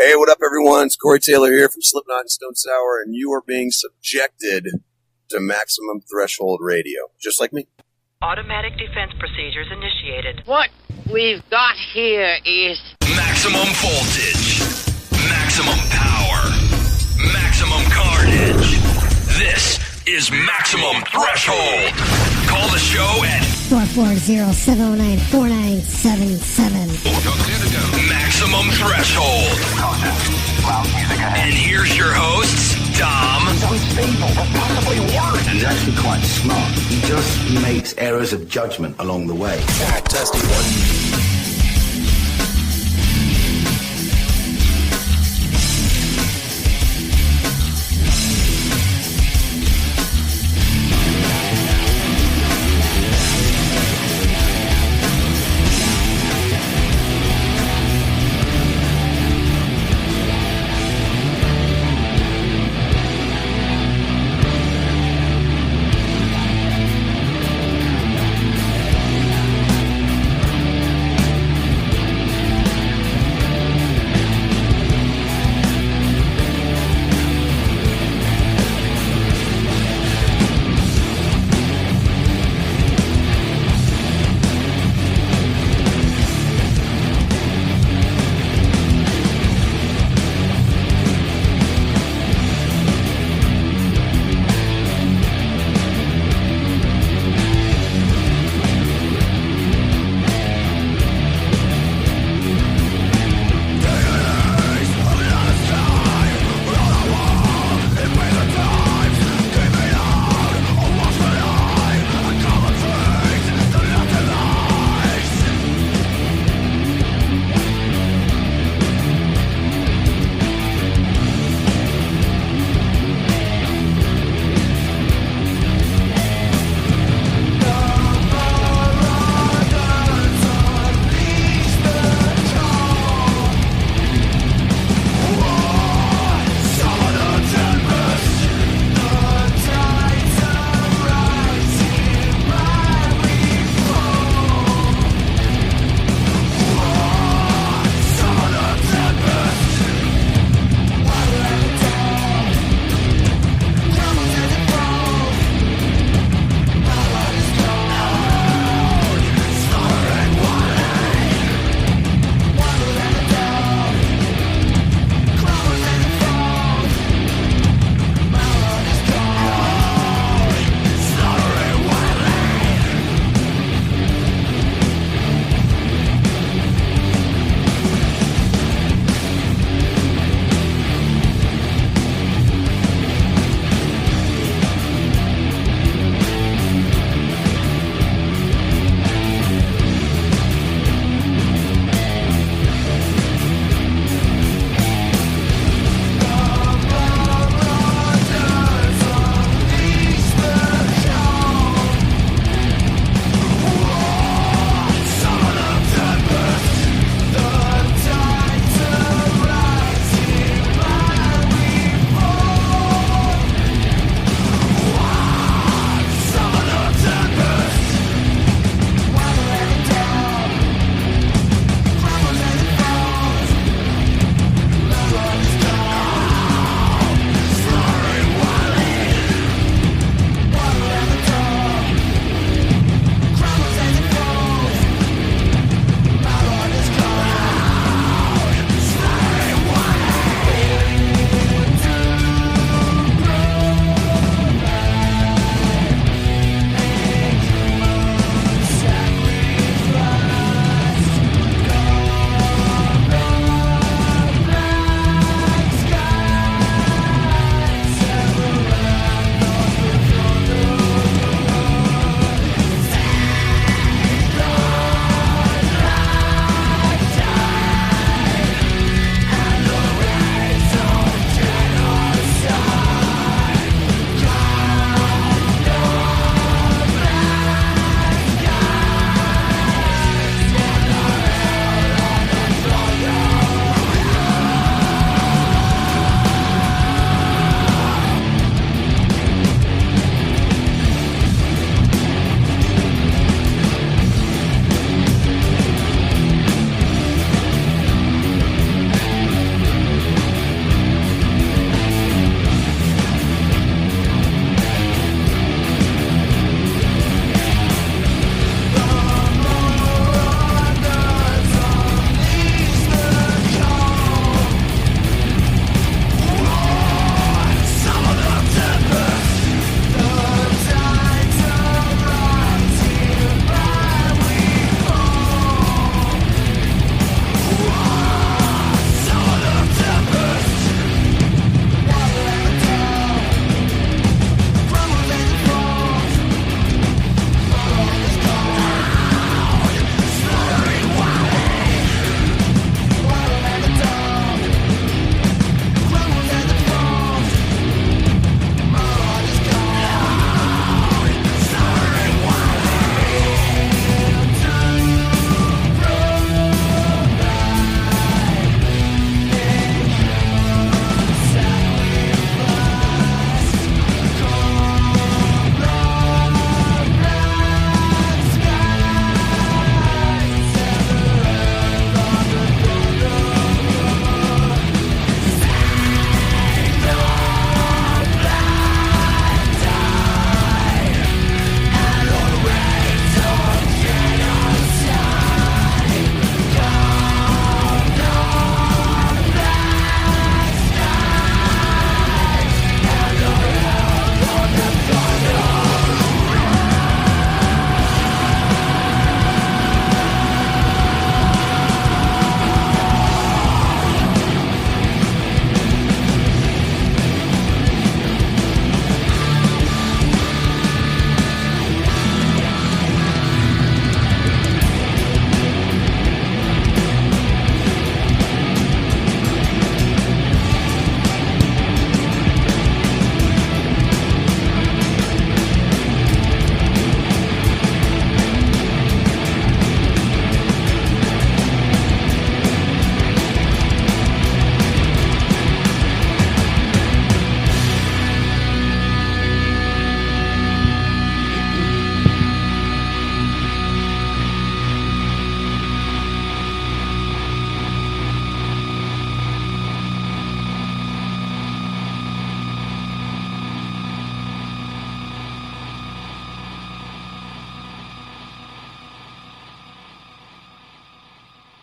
Hey, what up, everyone? It's Corey Taylor here from Slipknot and Stone Sour, and you are being subjected to Maximum Threshold Radio, just like me. Automatic defense procedures initiated. What we've got here is maximum voltage, maximum power, maximum carnage. This is Maximum Threshold. Call the show at 440-709-4977. Maximum Threshold. And here's your hosts, Dom. He's unstable, but possibly worse. And he's actually quite smart. He just makes errors of judgment along the way. Testing one.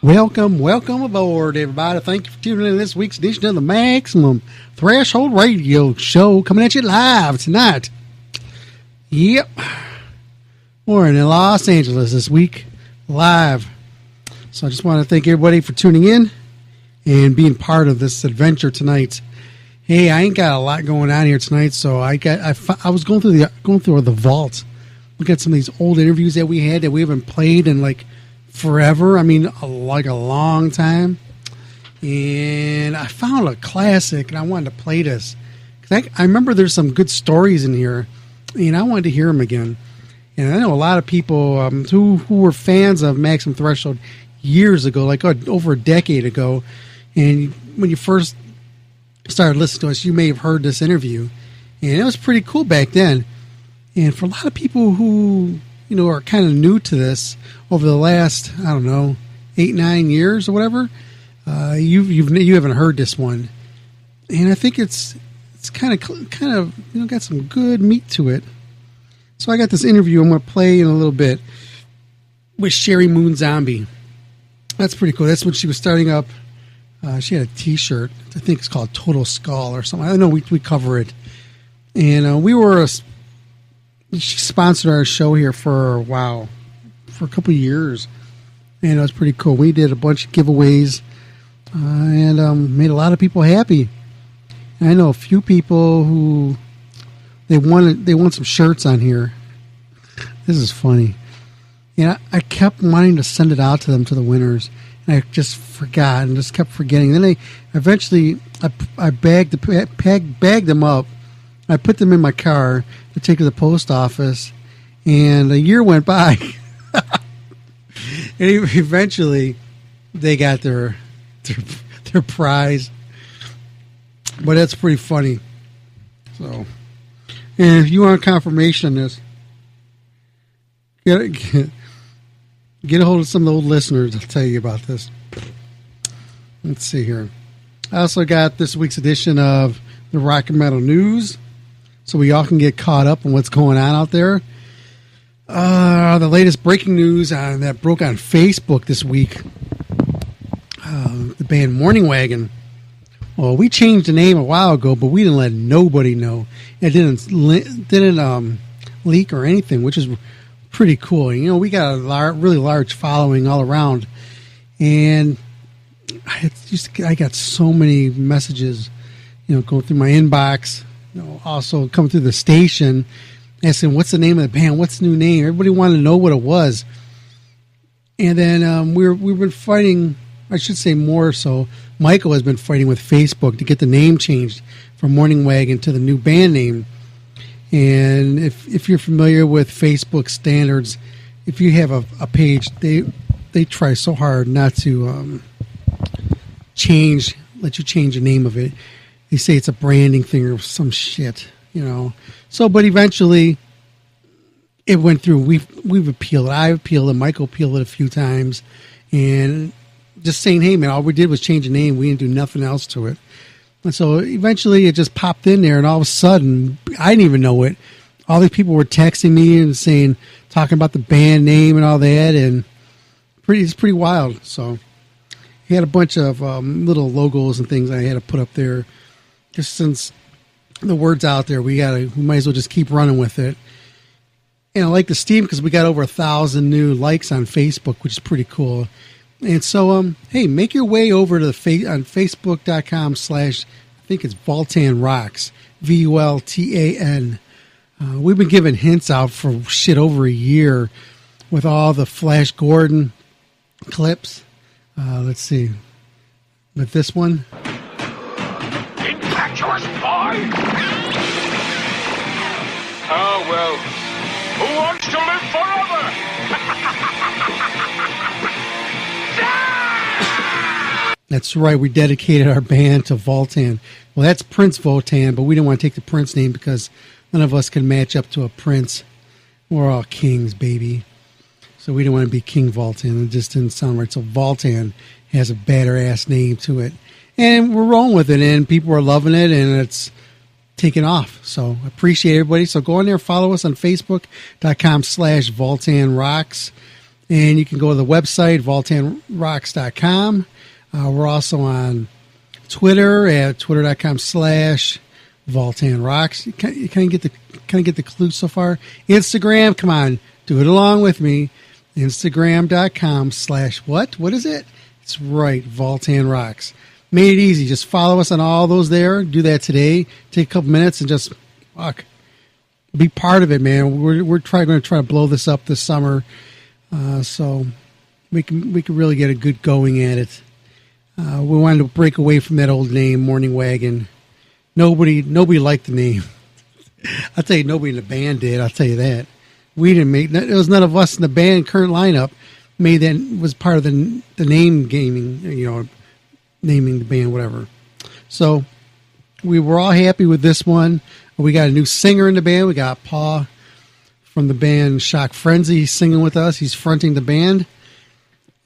Welcome aboard, everybody. Thank you for tuning in to this week's edition of the Maximum Threshold Radio Show, coming at you live tonight. Yep. We're in Los Angeles this week, live. So I just want to thank everybody for tuning in and being part of this adventure tonight. Hey, I ain't got a lot going on here tonight, so I was going through the vault. We got some of these old interviews that we had that we haven't played in like forever. I mean, like a long time. And I found a classic, and I wanted to play this. Cause I remember there's some good stories in here, and I wanted to hear them again. And I know a lot of people who were fans of Maximum Threshold years ago, like over a decade ago. And when you first started listening to us, you may have heard this interview. And it was pretty cool back then. And for a lot of people who, you know, are kind of new to this over the last, I don't know, 8-9 years or whatever, you haven't heard this one. And I think it's kind of you know, got some good meat to it. So I got this interview I'm going to play in a little bit with Sheri Moon Zombie. That's pretty cool. That's when she was starting up. She had a T-shirt. I think it's called Total Skull or something. I don't know. We cover it. And she sponsored our show here for a couple of years. And it was pretty cool. We did a bunch of giveaways and made a lot of people happy. And I know a few people who they want some shirts on here. This is funny. Yeah, I kept wanting to send it out to them, to the winners. And I just forgot and just kept forgetting. Then I bagged them up. I put them in my car to take to the post office, and a year went by. And eventually, they got their prize. But that's pretty funny. So, and if you want confirmation on this, get a hold of some of the old listeners. I'll tell you about this. Let's see here. I also got this week's edition of the Rock and Metal News, so we all can get caught up on what's going on out there. The latest breaking news that broke on Facebook this week. The band Morning Wagon. Well, we changed the name a while ago, but we didn't let nobody know. It didn't leak or anything, which is pretty cool. You know, we got a really large following all around, and I got so many messages, you know, going through my inbox. You know, also coming through the station, asking what's the name of the band, what's the new name. Everybody wanted to know what it was, and then we've been fighting. I should say more so. Michael has been fighting with Facebook to get the name changed from Morning Wagon to the new band name. And if you're familiar with Facebook standards, if you have a page, they try so hard not to let you change the name of it. They say it's a branding thing or some shit, you know. So, but eventually, it went through. We've appealed it. I've appealed it. Michael appealed it a few times, and just saying, hey man, all we did was change the name. We didn't do nothing else to it. And so eventually it just popped in there, and all of a sudden, I didn't even know it. All these people were texting me and talking about the band name and all that, and it's pretty wild. So he had a bunch of little logos and things I had to put up there. Just since the word's out there, we might as well just keep running with it. And I like the steam because we got over 1,000 new likes on Facebook, which is pretty cool. And so, hey, make your way over to on Facebook.com/ I think it's Voltan Rocks, VULTAN. We've been giving hints out for shit over a year with all the Flash Gordon clips. Let's see. With this one. Impetuous boy! Oh, well, who wants to live forever? That's right. We dedicated our band to Voltan. Well, that's Prince Voltan, but we didn't want to take the Prince name because none of us can match up to a Prince. We're all kings, baby. So we didn't want to be King Voltan. It just didn't sound right. So Voltan has a badass name to it. And we're rolling with it, and people are loving it, and it's taking off. So I appreciate everybody. So go on there, follow us on Facebook.com/Voltan Rocks. And you can go to the website, voltanrocks.com. We're also on Twitter at twitter.com/voltanrocks. You kind of get the clue so far. Instagram, come on, do it along with me. Instagram.com/what? What is it? It's right, Voltanrocks. Made it easy. Just follow us on all those there. Do that today. Take a couple minutes and just be part of it, man. We're going to try to blow this up this summer, so we can really get a good going at it. We wanted to break away from that old name, Morning Wagon. Nobody liked the name. I'll tell you, nobody in the band did. I'll tell you that. We didn't make it. Was none of us in the band current lineup made that was part of the name gaming. Naming the band, whatever. So we were all happy with this one. We got a new singer in the band. We got Paul from the band Shock Frenzy singing with us. He's fronting the band.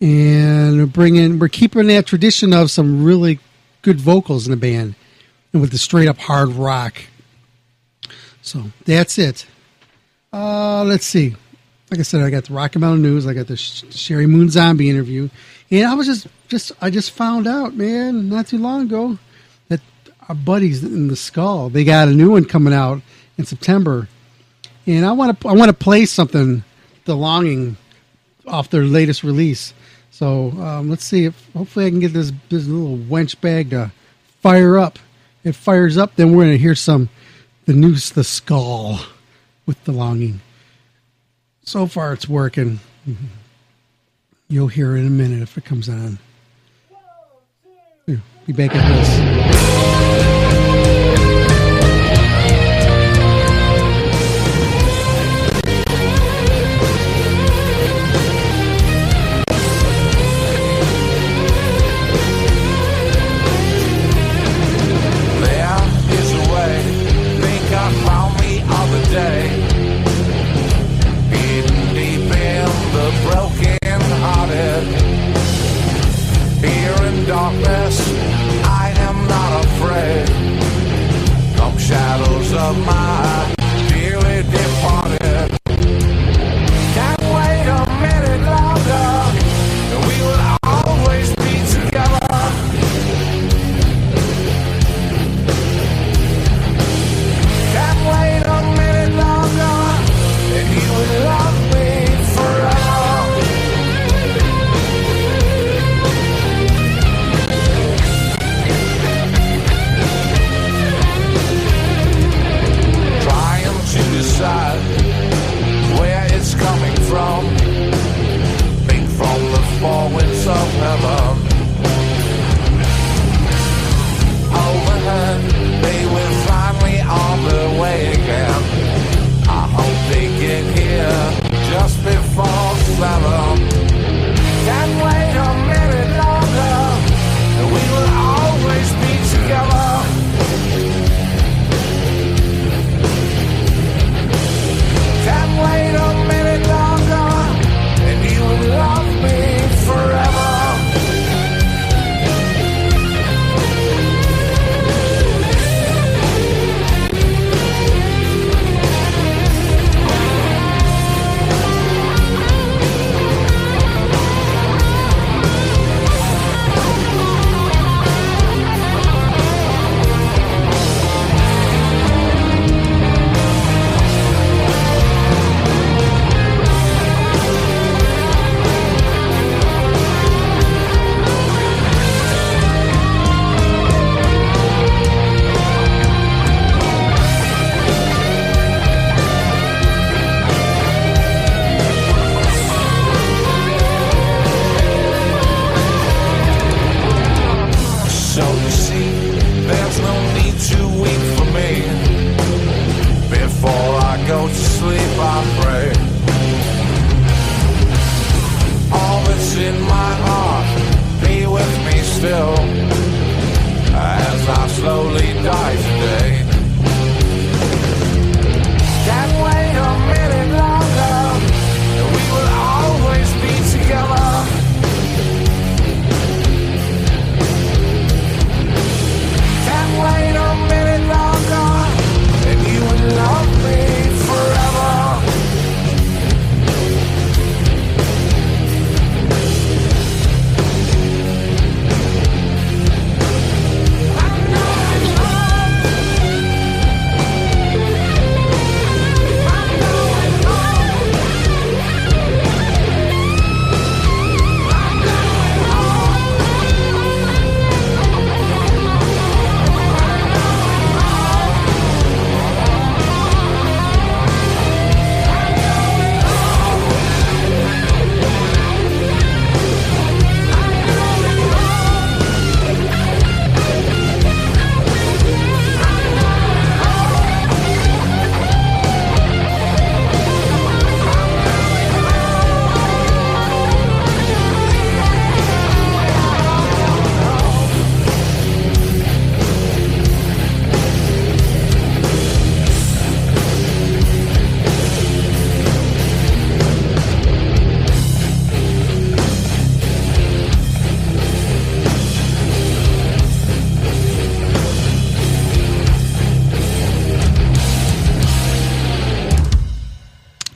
And we're keeping that tradition of some really good vocals in the band and with the straight up hard rock. So that's it. Let's see. Like I said, I got the Rock and Metal News. I got the Sheri Moon Zombie interview. And I was I just found out, man, not too long ago that our buddies in the Skull, they got a new one coming out in September. And I want to play something, The Longing, off their latest release. So let's see if hopefully I can get this little wench bag to fire up. If it fires up, then we're going to hear the Skull with The Longing. So far it's working. You'll hear it in a minute if it comes on. Here, be back at this. Darkness, I am not afraid.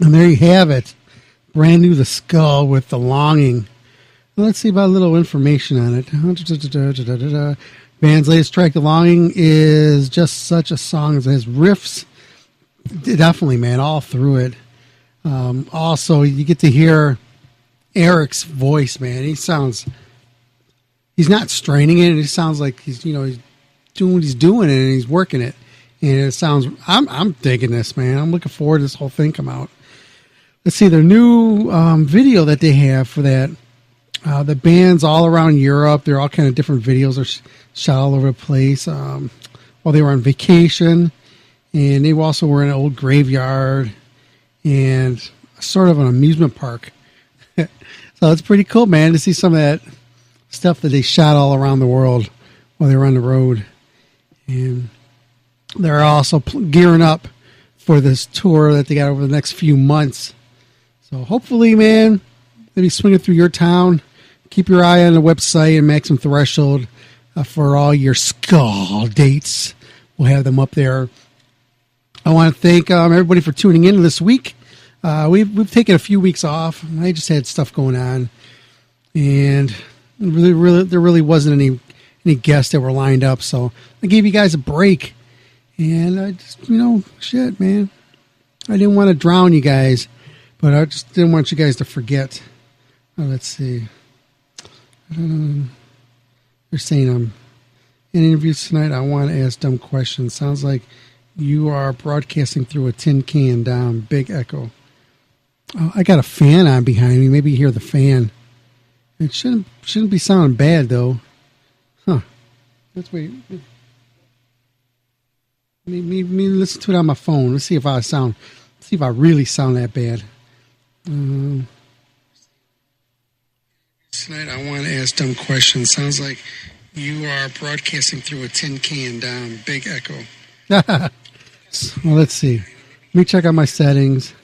And there you have it. Brand new, The Skull with The Longing. Let's see about a little information on it. Band's latest track, The Longing, is just such a song. It has riffs, definitely, man, all through it. Also, you get to hear Eric's voice, man. He's not straining it. It sounds like he's doing what he's doing and he's working it. And it sounds, I'm digging this, man. I'm looking forward to this whole thing come out. Let's see, their new video that they have for that. The band's all around Europe. They're all kind of different videos. They're shot all over the place while they were on vacation. And they also were in an old graveyard and sort of an amusement park. So it's pretty cool, man, to see some of that stuff that they shot all around the world while they were on the road. And they're also gearing up for this tour that they got over the next few months. So hopefully, man, they'll be swinging through your town. Keep your eye on the website and Maximum Threshold for all your skull dates. We'll have them up there. I want to thank everybody for tuning in this week. We've taken a few weeks off. I just had stuff going on, and there really wasn't any guests that were lined up. So I gave you guys a break, and I just shit, man. I didn't want to drown you guys, but I just didn't want you guys to forget. Let's see. They're saying I'm in interviews tonight. I want to ask dumb questions. Sounds like you are broadcasting through a tin can down. Big echo. Oh, I got a fan on behind me. Maybe you hear the fan. It shouldn't be sounding bad though. Huh. Let's wait. Me listen to it on my phone. Let's see if I really sound that bad. Tonight I want to ask dumb questions. Sounds like you are broadcasting through a tin can down. Big echo. Well, let's see. Let me check out my settings.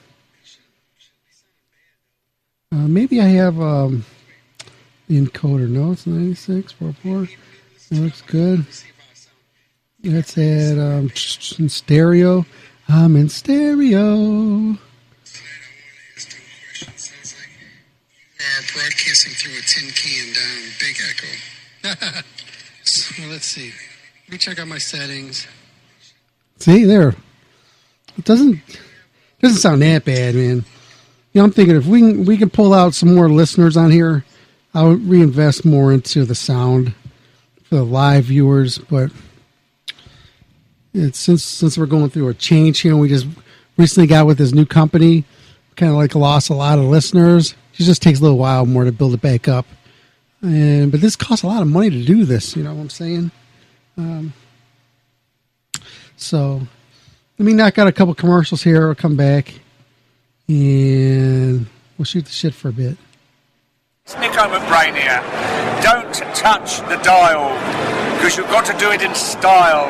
Maybe I have the encoder. No, it's 96.44. That looks good. Let's add in stereo. I'm in stereo. Broadcasting through a tin can down. Big echo. Well, let's see. Let me check out my settings. See there. It doesn't sound that bad, man. I'm thinking if we can pull out some more listeners on here, I'll reinvest more into the sound for the live viewers. But it's since we're going through a change here, we just recently got with this new company, kind of like lost a lot of listeners. It just takes a little while more to build it back up. But this costs a lot of money to do this, you know what I'm saying? So let me knock out a couple commercials here. I'll come back and we'll shoot the shit for a bit. It's Nico McBrain here. Don't touch the dial, because you've got to do it in style.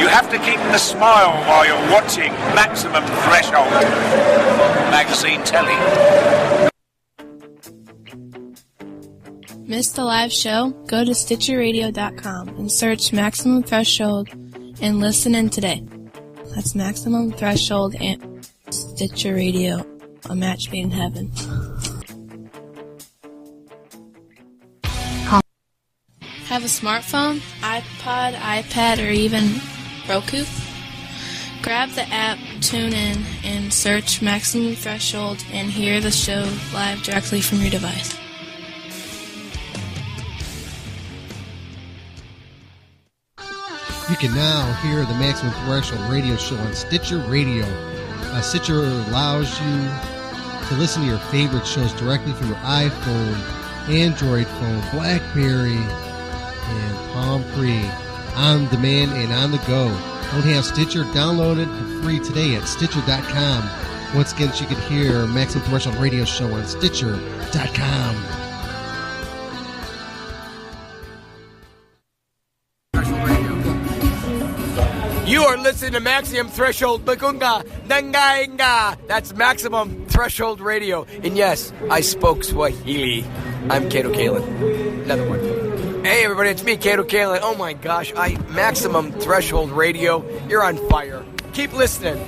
You have to keep the smile while you're watching Maximum Threshold. Magazine telly. Missed the live show? Go to StitcherRadio.com and search Maximum Threshold and listen in today. That's Maximum Threshold and Stitcher Radio, a match made in heaven. Have a smartphone, iPod, iPad, or even Roku? Grab the app, tune in, and search Maximum Threshold and hear the show live directly from your device. You can now hear the Maximum Threshold radio show on Stitcher Radio. Stitcher allows you to listen to your favorite shows directly from your iPhone, Android phone, BlackBerry, and Palm Pre, on demand and on the go. Don't have Stitcher? Download it for free today at Stitcher.com. Once again, you can hear Maximum Threshold radio show on Stitcher.com. You are listening to Maximum Threshold Bagunga Nangainga. That's Maximum Threshold Radio. And yes, I spoke Swahili. I'm Kato Kalin. Another one. Hey everybody, it's me, Kato Kalin. Oh my gosh, Maximum Threshold Radio. You're on fire. Keep listening.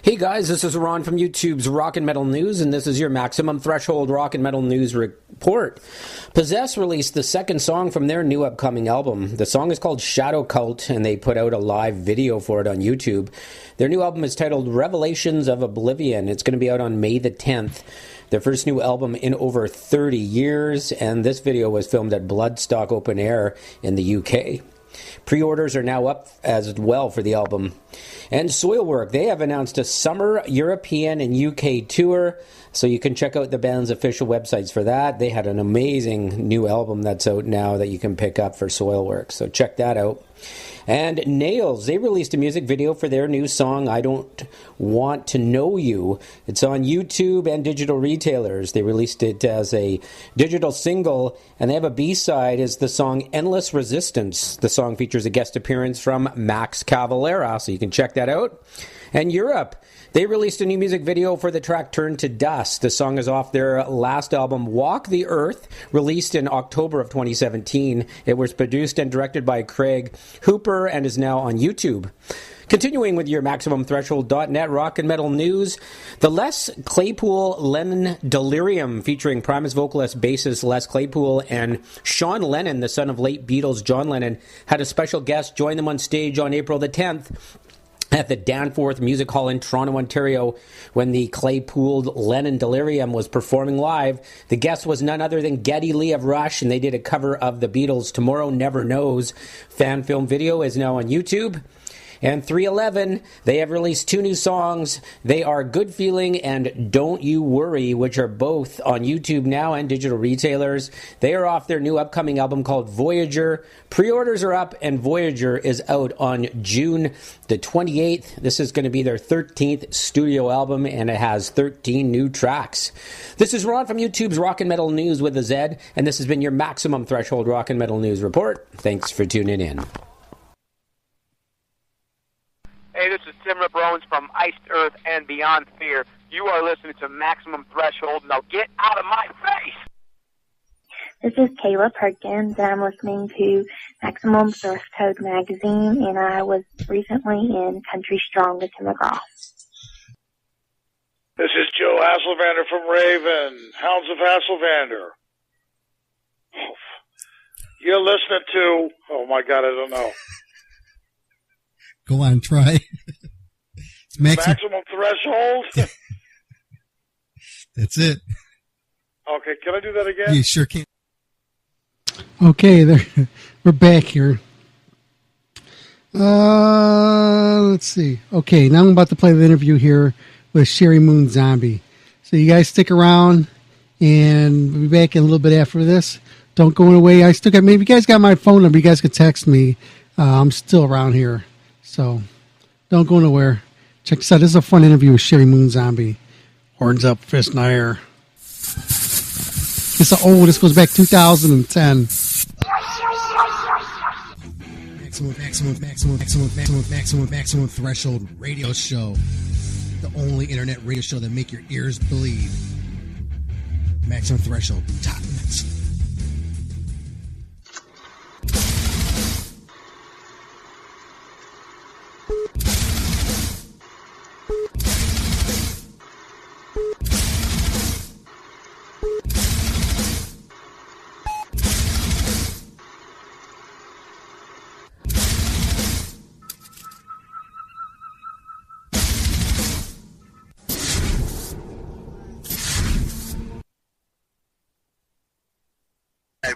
Hey guys, this is Ron from YouTube's Rock and Metal News, and this is your Maximum Threshold Rock and Metal News report. Possess released the second song from their new upcoming album. The song is called Shadow Cult, and they put out a live video for it on YouTube. Their new album is titled Revelations of Oblivion. It's going to be out on May the 10th. Their first new album in over 30 years, and this video was filmed at Bloodstock Open Air in the UK. Pre-orders are now up as well for the album. And Soilwork, they have announced a summer European and UK tour, so you can check out the band's official websites for that. They had an amazing new album that's out now that you can pick up for Soilwork, so check that out. And Nails, they released a music video for their new song, I Don't Want to Know You. It's on YouTube and digital retailers. They released it as a digital single, and they have a B-side, is the song Endless Resistance. The song features a guest appearance from Max Cavalera, so you can check that out. And Europe, they released a new music video for the track Turn to Dust. The song is off their last album, Walk the Earth, released in October of 2017. It was produced and directed by Craig Hooper and is now on YouTube. Continuing with your MaximumThreshold.net rock and metal news, the Les Claypool-Lennon Delirium featuring Primus vocalist, bassist Les Claypool and Sean Lennon, the son of late Beatles John Lennon, had a special guest join them on stage on April the 10th. At the Danforth Music Hall in Toronto, Ontario, when the Claypool-Lennon Delirium was performing live. The guest was none other than Geddy Lee of Rush, and they did a cover of the Beatles' Tomorrow Never Knows. Fan film video is now on YouTube. And 311, they have released two new songs. They are Good Feeling and Don't You Worry, which are both on YouTube now and digital retailers. They are off their new upcoming album called Voyager. Pre-orders are up, and Voyager is out on June the 28th. This is going to be their 13th studio album, and it has 13 new tracks. This is Ron from YouTube's Rock and Metal News with a Z, and this has been your Maximum Threshold Rock and Metal News report. Thanks for tuning in. Hey, this is Tim Rip Owens from Iced Earth and Beyond Fear. You are listening to Maximum Threshold. Now get out of my face! This is Kayla Perkins, and I'm listening to Maximum Source Code magazine, and I was recently in Country Strong with Tim McGraw. This is Joe Hasselvander from Raven, Hounds of Hasselvander. You're listening to, oh my God, I don't know. Go on, try. It's Maximum Threshold? That's it. Okay, can I do that again? You sure can. Okay, we're back here. Let's see. Okay, now I'm about to play the interview here with Sheri Moon Zombie. So you guys stick around, and we'll be back in a little bit after this. Don't go away. I still got, maybe you guys got my phone number. You guys could text me. I'm still around here. So, don't go nowhere. Check this out. This is a fun interview with Sheri Moon Zombie. Horns up, fist in the air. This goes back 2010. Maximum Threshold radio show. The only internet radio show that make your ears bleed. Maximum Threshold. Top nuts.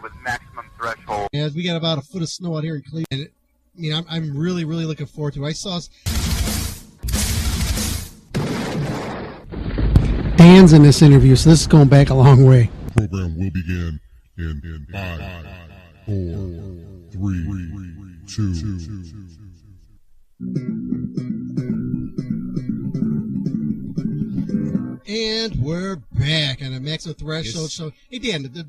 With Maximum Threshold. Yeah, we got about a foot of snow out here in Cleveland. I mean, I'm really, really looking forward to it. I saw Dan's in this interview, so this is going back a long way. Program will begin in 5, 4, 3, 2. And we're back on a Maximum Threshold show. Hey, Dan, the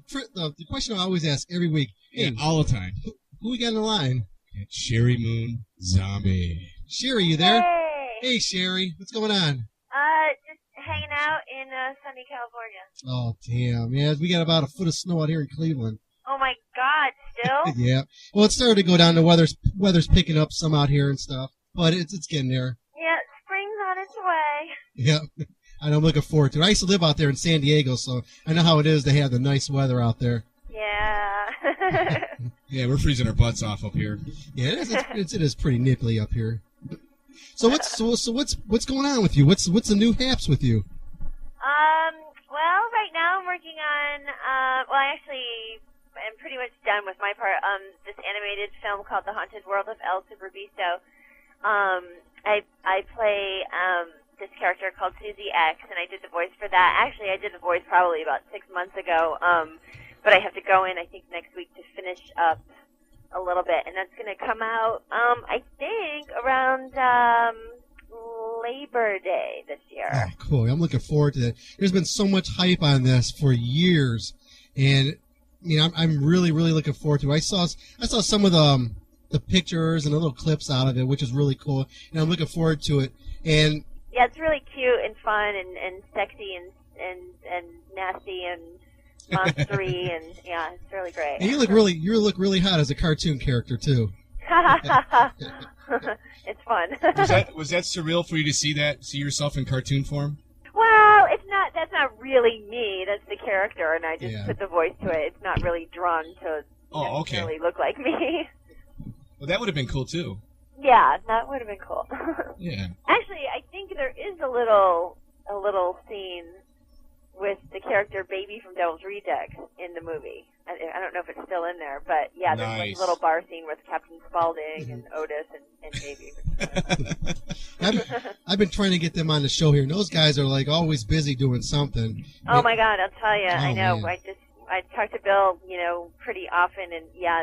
question I always ask every week. Hey, all the time. Who we got in the line? Sheri Moon Zombie. Sheri, you there? Hey, Sheri. What's going on? Just hanging out in sunny California. Oh, damn. Yeah, we got about a foot of snow out here in Cleveland. Oh, my God, still? Yeah. Well, it's starting to go down. The weather's picking up some out here and stuff. But it's getting there. Yeah, spring's on its way. Yeah, and I'm looking forward to it. I used to live out there in San Diego, so I know how it is to have the nice weather out there. Yeah. Yeah, we're freezing our butts off up here. Yeah, it is pretty nipply up here. So what's going on with you? What's the new haps with you? Well, right now I'm working on, I actually am pretty much done with my part. This animated film called The Haunted World of El Super Beasto. I play, this character called Susie X, and I did the voice for that. Actually, I did the voice probably about 6 months ago, but I have to go in, I think, next week to finish up a little bit, and that's going to come out, I think, around, Labor Day this year. Oh, cool. I'm looking forward to that. There's been so much hype on this for years, and I'm really, really looking forward to it. I saw some of the pictures and the little clips out of it, which is really cool, and I'm looking forward to it. And yeah, it's really cute and fun and sexy and nasty and monstery, and yeah, it's really great. And you look really hot as a cartoon character too. It's fun. Was that surreal for you to see yourself in cartoon form? Well, that's not really me. That's the character, and I just put the voice to it. It's not really drawn to necessarily look like me. Well, that would have been cool too. Yeah, that would have been cool. Yeah. Actually, I think there is a little scene with the character Baby from Devil's Rejects in the movie. I don't know if it's still in there, but yeah, there's like a little bar scene with Captain Spaulding and Otis and Baby. I've been trying to get them on the show here, and those guys are like always busy doing something. Oh my God, I'll tell you, I know. Man. I talk to Bill, pretty often, and yeah,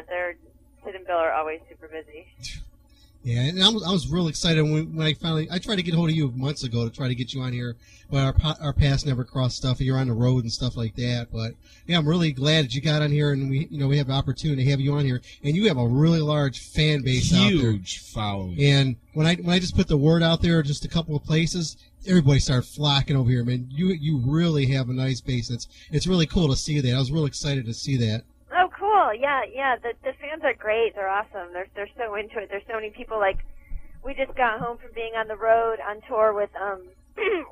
Sid and Bill are always super busy. Yeah, and I was real excited when I tried to get hold of you months ago to try to get you on here, but our paths never crossed stuff. You're on the road and stuff like that. But yeah, I'm really glad that you got on here, and we have the opportunity to have you on here, and you have a really large fan base out there. Huge following. And when I just put the word out there, just a couple of places, everybody started flocking over here, man. You really have a nice base. It's really cool to see that. I was real excited to see that. Oh, cool. Yeah. The fans are great. They're awesome. They're so into it. There's so many people. Like, we just got home from being on the road on tour with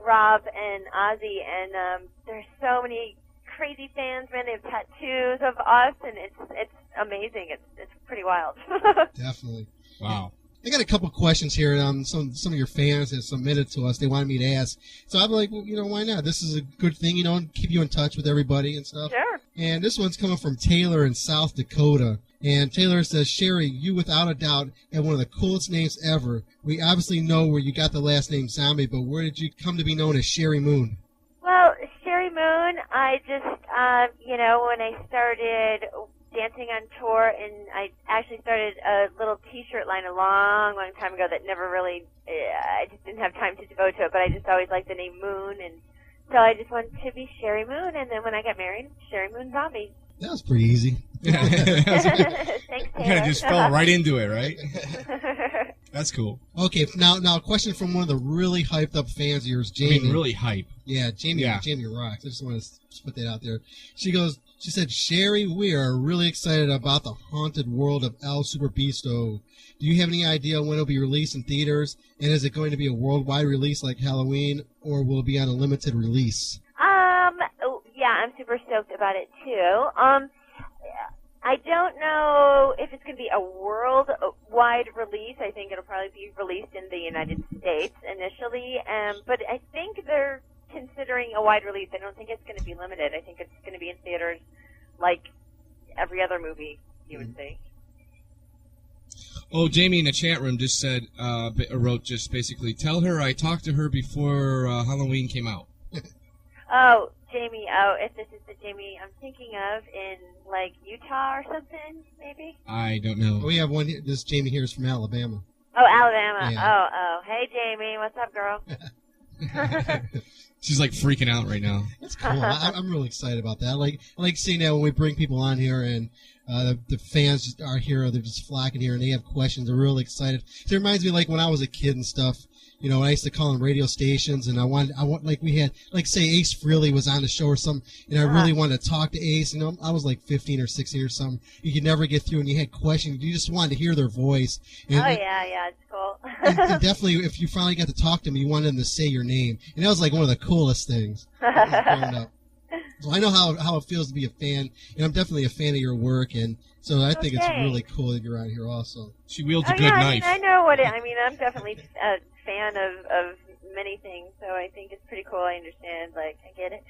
Rob and Ozzy, and there's so many crazy fans, man. They have tattoos of us, and it's amazing. It's pretty wild. Definitely. Wow. I got a couple questions here. Some of your fans have submitted to us. They wanted me to ask. So I'm like, well, why not? This is a good thing, keep you in touch with everybody and stuff. Sure. And this one's coming from Taylor in South Dakota. And Taylor says, Sheri, you without a doubt have one of the coolest names ever. We obviously know where you got the last name Zombie, but where did you come to be known as Sheri Moon? Well, Sheri Moon, I just, when I started dancing on tour, and I actually started a little T-shirt line a long, long time ago that never really, I just didn't have time to devote to it, but I just always liked the name Moon, and so I just wanted to be Sheri Moon, and then when I got married, Sheri Moon Zombie. That was pretty easy. Thanks, You kind of just fell right into it, right? That's cool. Okay, now a question from one of the really hyped up fans of yours, Jamie. Really hype. Yeah, Jamie rocks. I just want to put that out there. She said, Sheri, we are really excited about the haunted world of El Super Beasto. Do you have any idea when it'll be released in theaters? And is it going to be a worldwide release like Halloween, or will it be on a limited release? Yeah, I'm super stoked about it too. I don't know if it's going to be a worldwide release. I think it'll probably be released in the United States initially, but I think they're considering a wide release. I don't think it's going to be limited. I think it's going to be in theaters like every other movie you would see. Oh, Jamie in the chat room just said, wrote just basically, tell her I talked to her before Halloween came out. Oh, Jamie, if this is the Jamie I'm thinking of in, like, Utah or something, maybe? I don't know. We have one. This Jamie here is from Alabama. Oh, Alabama. Yeah. Oh. Hey, Jamie. What's up, girl? She's, like, freaking out right now. That's cool. I'm really excited about that. I like seeing that when we bring people on here and the fans just are here. They're just flocking here and they have questions. They're really excited. So it reminds me like when I was a kid and stuff. I used to call on radio stations, and I want like we had, like say Ace Frehley was on the show or something, and I really wanted to talk to Ace. I was like 15 or 16 or something. You could never get through, and you had questions. You just wanted to hear their voice. And, yeah, it's cool. and definitely, if you finally got to talk to him, you wanted him to say your name, and that was like one of the coolest things growing up. So I know how it feels to be a fan, and I'm definitely a fan of your work, and so I think it's really cool that you're on here also. She wields a good knife. I know what it. I mean, I'm definitely a fan of many things, so I think it's pretty cool. I understand. Like, I get it.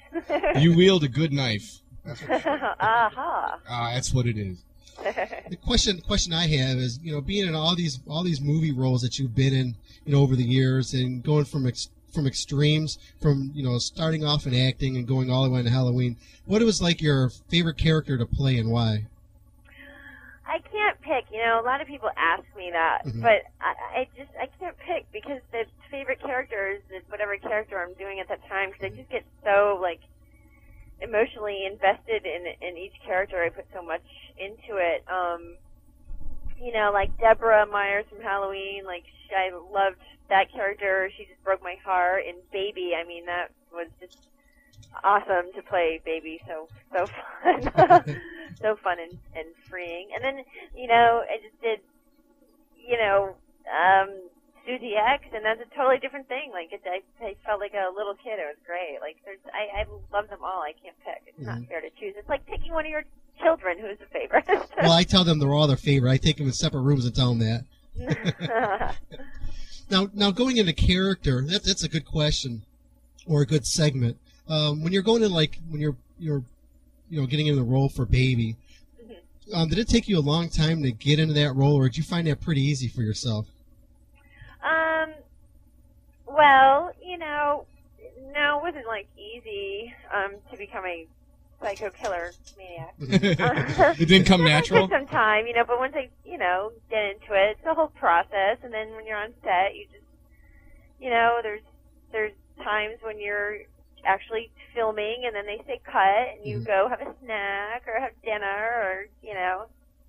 You wield a good knife. Aha. That's what it is. The question I have is, being in all these movie roles that you've been in, over the years, and going from extremes, from starting off in acting and going all the way into Halloween. What was like your favorite character to play and why? I can't pick. A lot of people ask me that, but I can't pick because the favorite character is whatever character I'm doing at that time. Because I just get so like emotionally invested in each character. I put so much into it. Like Deborah Myers from Halloween. Like I loved that character. She just broke my heart. And Baby, I mean, that was just awesome to play Baby. So fun. So fun and freeing. And then, I just did, Susie X, and that's a totally different thing. Like, I felt like a little kid. It was great. Like, I love them all. I can't pick. It's not fair to choose. It's like picking one of your children who's a favorite. Well, I tell them they're all their favorite. I take them in separate rooms and tell them that. Now going into character, that's a good question, or a good segment. When you're going in, like, when you're getting into the role for Baby, did it take you a long time to get into that role, or did you find that pretty easy for yourself? Well, no, it wasn't like easy to become a psycho killer maniac. It didn't come natural? It took some time, but once I, get into it, it's a whole process. And then when you're on set, you just, there's times when you're actually filming and then they say cut and you go have a snack or have dinner or,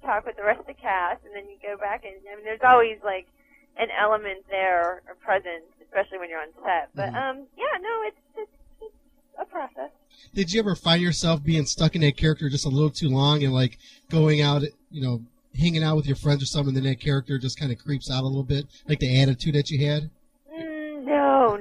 talk with the rest of the cast, and then you go back and, there's always like an element there or present, especially when you're on set. But, it's a process. Did you ever find yourself being stuck in that character just a little too long and like going out, hanging out with your friends or something, and then that character just kind of creeps out a little bit, like the attitude that you had?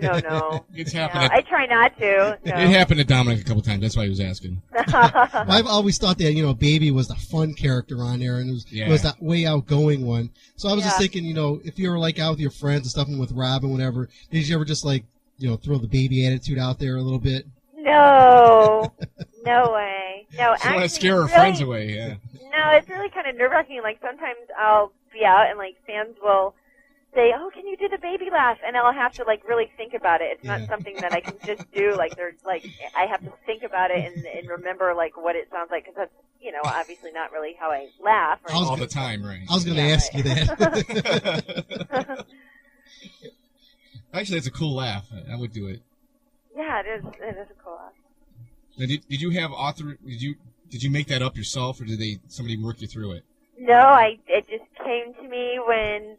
No. It's happened. I try not to. No. It happened to Dominic a couple times. That's why he was asking. Well, I've always thought that, Baby was the fun character on there, and it was that way outgoing one. So I was just thinking, if you were like out with your friends and stuff, and with Rob and whatever, did you ever just like, throw the Baby attitude out there a little bit? No way. No, she want to scare her friends away. Yeah. No, it's really kind of nerve-wracking. Like sometimes I'll be out and like fans will say, "Oh, can you do the Baby laugh?" And I'll have to like really think about it. It's not something that I can just do. Like there's like I have to think about it and remember like what it sounds like, because that's obviously not really how I laugh. All the time, right? I was going to ask you that. Actually, it's a cool laugh. I would do it. Yeah, it is. It is a cool laugh. Now, did you have Did you make that up yourself, or did somebody work you through it? No, it just came to me when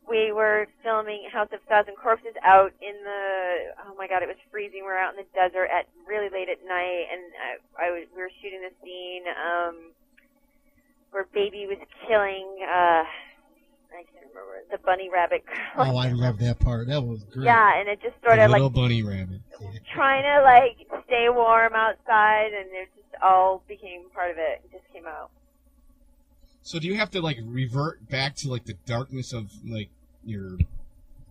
we were filming House of Thousand Corpses out in oh my God, it was freezing. We were out in the desert at really late at night, and we were shooting the scene where Baby was killing, I can't remember, the bunny rabbit girl. Oh, I love that part. That was great. Yeah, and it just sort of little bunny rabbit. Trying to like stay warm outside, and it just all became part of it. It just came out. So do you have to like revert back to like the darkness of like your,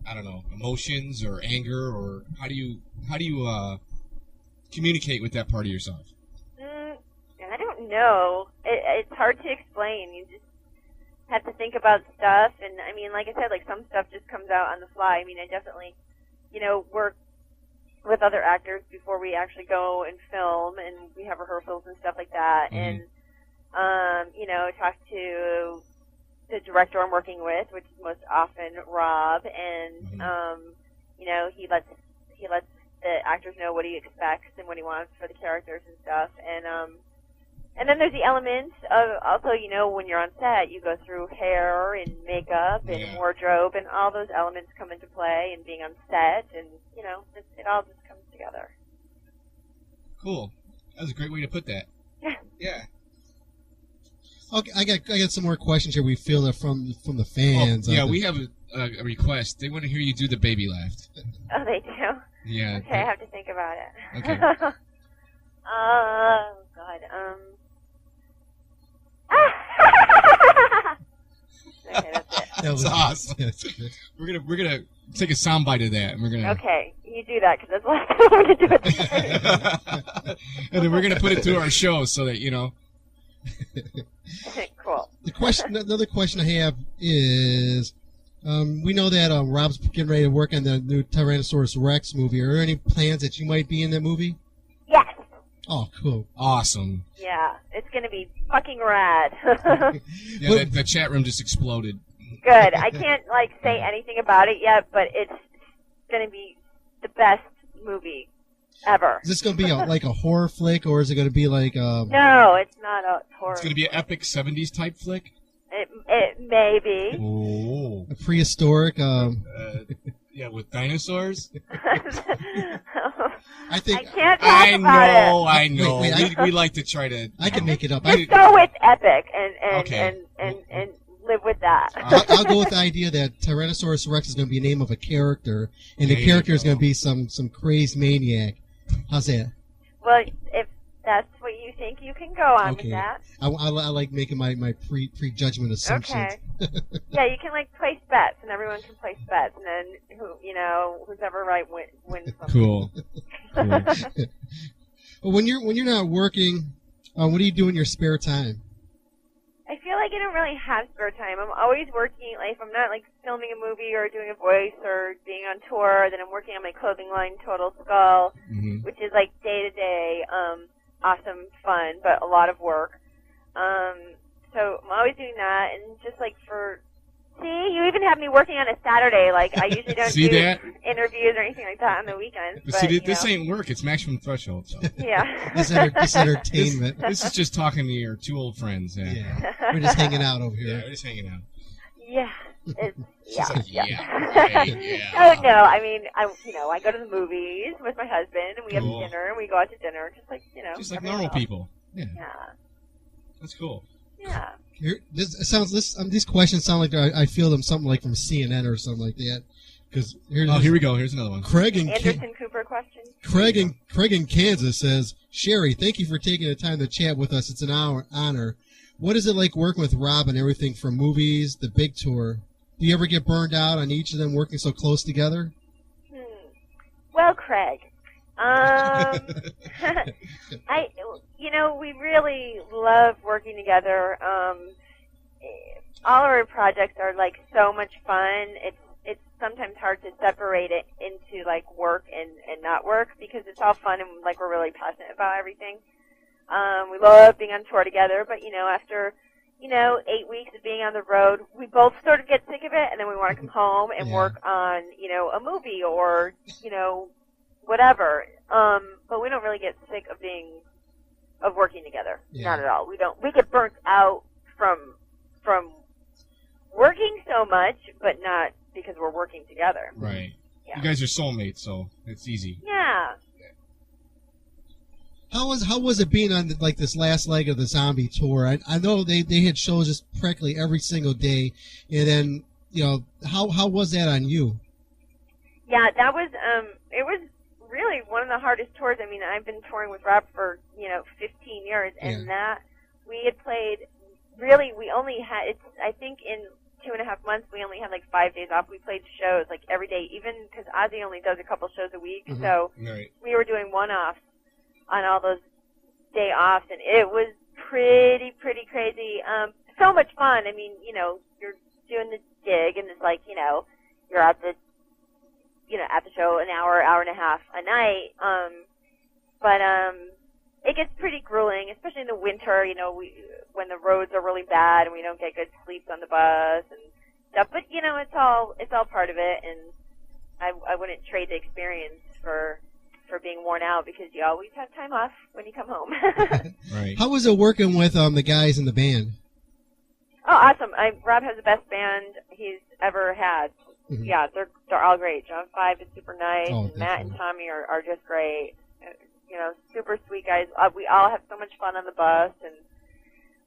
I don't know, emotions or anger, or how do you communicate with that part of yourself? I don't know. It's hard to explain. You just have to think about stuff, and I mean, like I said, like some stuff just comes out on the fly. I mean, I definitely, work with other actors before we actually go and film, and we have rehearsals and stuff like that, and talk to the director I'm working with, which is most often Rob, and he lets the actors know what he expects and what he wants for the characters and stuff, and then there's the elements of also, when you're on set, you go through hair and makeup and wardrobe, and all those elements come into play, and being on set, and it all just comes together. Cool. That was a great way to put that. Yeah. Yeah. Okay, I got some more questions here. We feel that from the fans. We have a request. They want to hear you do the baby laugh. Oh, they do? Yeah. Okay, I have to think about it. Okay. Oh, God. Okay, that's it. That's awesome. We're gonna take a soundbite of that, and we're gonna. Okay, you do that because that's the last time I'm going to do it. And then we're gonna put it through our show so that you know. Cool. Another question I have is, we know that Rob's getting ready to work on the new Tyrannosaurus Rex movie. Are there any plans that you might be in that movie? Yes. Oh, cool. Awesome. Yeah, it's going to be fucking rad. Yeah, the chat room just exploded. Good. I can't say anything about it yet, but it's going to be the best movie ever. Is this going to be like a horror flick, or is it going to be like? No, it's not a horror. It's going to be an epic '70s type flick. It may be. Oh. A prehistoric. Yeah, with dinosaurs. I think. I can't talk about it. I know. We like to try to. I can make it up. Just go with epic and live with that. I'll go with the idea that Tyrannosaurus Rex is going to be the name of a character, and the character is going to be some crazed maniac. How's that? Well, if that's what you think, you can go on with that. I like making my prejudgment assumptions. Okay. Yeah, you can place bets, and everyone can place bets, and then who's ever right wins something. Cool. Well, when you're not working, what do you do in your spare time? I feel like I don't really have spare time. I'm always working. If I'm not filming a movie or doing a voice or being on tour, then I'm working on my clothing line, Total Skull, which is day to day, awesome fun, but a lot of work. So I'm always doing that, and just see, you even have me working on a Saturday. I usually don't do interviews or anything like that on the weekends. But see, this ain't work. It's maximum threshold. So. Yeah. This entertainment. This is just talking to your two old friends. Yeah. We're just hanging out over here. Yeah, we're just hanging out. Yeah. Yeah. Oh no, I mean, I go to the movies with my husband, and we have dinner, and we go out to dinner, just like normal people. Yeah. That's cool. Yeah. These questions sound like I feel them something like from CNN or something like that. Because here we go. Here's another one. Anderson Cooper question. Craig in Kansas says, Sheri, thank you for taking the time to chat with us. It's an honor. What is it like working with Rob and everything from movies, the big tour? Do you ever get burned out on each of them working so close together? Well, Craig, we really love working together. All our projects are so much fun. It's sometimes hard to separate it into work and not work because it's all fun and we're really passionate about everything. We love being on tour together, but after 8 weeks of being on the road, we both sort of get sick of it, and then we want to come home and work on a movie or whatever. But we don't really get sick of working together. Not at all. We don't. We get burnt out from working so much, but not because we're working together. Right. Yeah. You guys are soulmates, so it's easy. Yeah. How was it being on this last leg of the zombie tour? I know they had shows just practically every single day, and then how was that on you? Yeah, that was it was really one of the hardest tours. I mean, I've been touring with Rob for 15 years, and that we had played. Really, we only had. I think in 2.5 months we only had 5 days off. We played shows every day, even because Ozzy only does a couple shows a week, so we were doing one-offs on all those day offs, and it was pretty crazy. So much fun. I mean, you're doing this gig, and it's you're at the at the show an hour and a half a night. But it gets pretty grueling, especially in the winter. When the roads are really bad and we don't get good sleeps on the bus and stuff. But it's all part of it, and I wouldn't trade the experience for being worn out because you always have time off when you come home. Right. How was it working with the guys in the band? Oh, awesome! Rob has the best band he's ever had. Mm-hmm. Yeah, they're all great. John 5 is super nice, and Matt and Tommy are just great. Super sweet guys. We all have so much fun on the bus, and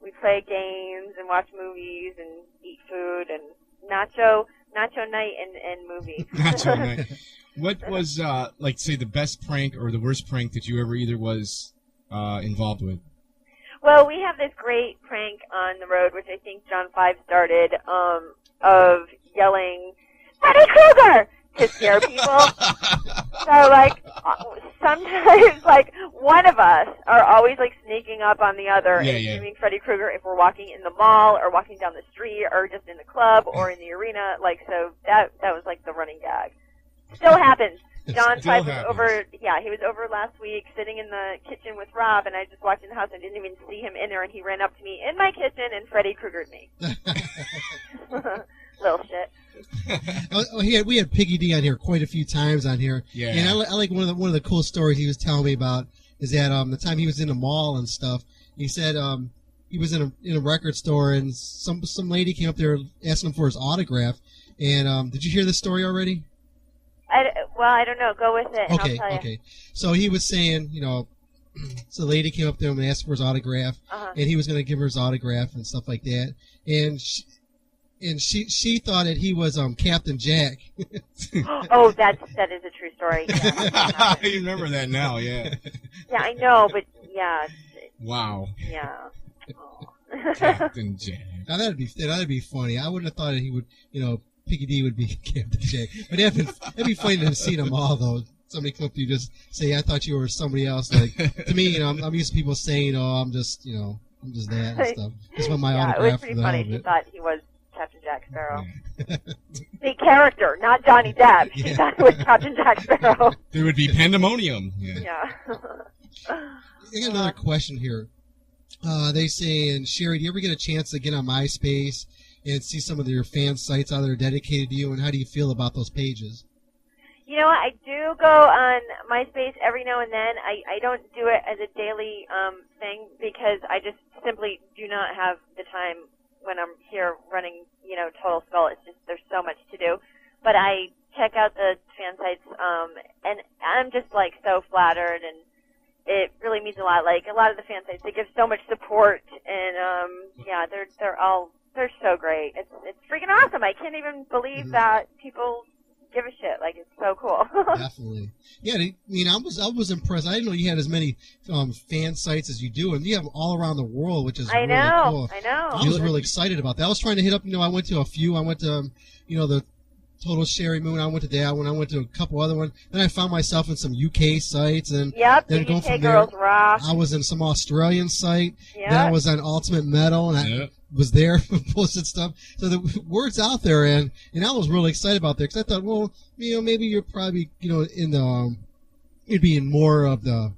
we play games and watch movies and eat food and nacho night and movie. Nacho night. What was, like, say, the best prank or the worst prank that you ever either was involved with? Well, we have this great prank on the road, which I think John 5 started, of yelling, Freddy Krueger! To scare people. So, like, sometimes, like, one of us are always, like, sneaking up on the other and screaming Freddy Krueger if we're walking in the mall or walking down the street or just in the club or in the arena. Like, so that was, like, the running gag. Still happens. John Five was over, he was over last week sitting in the kitchen with Rob, and I just walked in the house and didn't even see him in there, and he ran up to me in my kitchen and Freddy Krueger'd me. Little shit. We had Piggy D on here quite a few times on here. Yeah. And I like one of the cool stories he was telling me about is that the time he was in the mall and stuff, he said he was in a record store and some lady came up there asking him for his autograph. And did you hear this story already? I don't know. Go with it, and I'll tell you. Okay. So he was saying, so the lady came up to him and asked for his autograph, and he was going to give her his autograph and stuff like that. And she thought that he was Captain Jack. Oh, that is a true story. Yeah, you remember that now, yeah. Yeah, I know, but yeah. Wow. Yeah. Oh. Captain Jack. Now that'd be funny. I wouldn't have thought that he would, Piggy D would be Captain Jack. But that'd be funny to see them all, though. Somebody come up to you just say, I thought you were somebody else. Like, to me, I'm used to people saying, I'm just that and stuff. Just want my autograph. It was pretty funny. She thought he was Captain Jack Sparrow. The character, not Johnny Depp. She thought it was Captain Jack Sparrow. There would be pandemonium. Yeah. I got another question here. They say, and Sheri, do you ever get a chance to get on MySpace and see some of your fan sites how they're dedicated to you, and how do you feel about those pages? You know what? I do go on MySpace every now and then. I don't do it as a daily thing because I just simply do not have the time when I'm here running, Total Skull. It's just there's so much to do. But I check out the fan sites, and I'm just like so flattered, and it really means a lot. Like a lot of the fan sites, they give so much support, and they're so great. It's freaking awesome. I can't even believe that people give a shit. Like, it's so cool. Definitely. Yeah, I was impressed. I didn't know you had as many fan sites as you do, and you have them all around the world, which is really cool. I know. I was really excited about that. I was trying to hit up, I went to a few. I went to, the Total Sheri Moon. I went to that one. I went to a couple other ones. Then I found myself in some UK sites, and then going from there, I was in some Australian site. Yep. Then I was on Ultimate Metal, and I was there, posted stuff. So the word's out there, and I was really excited about that because I thought, well, maybe you're probably, in the, you'd be in more of the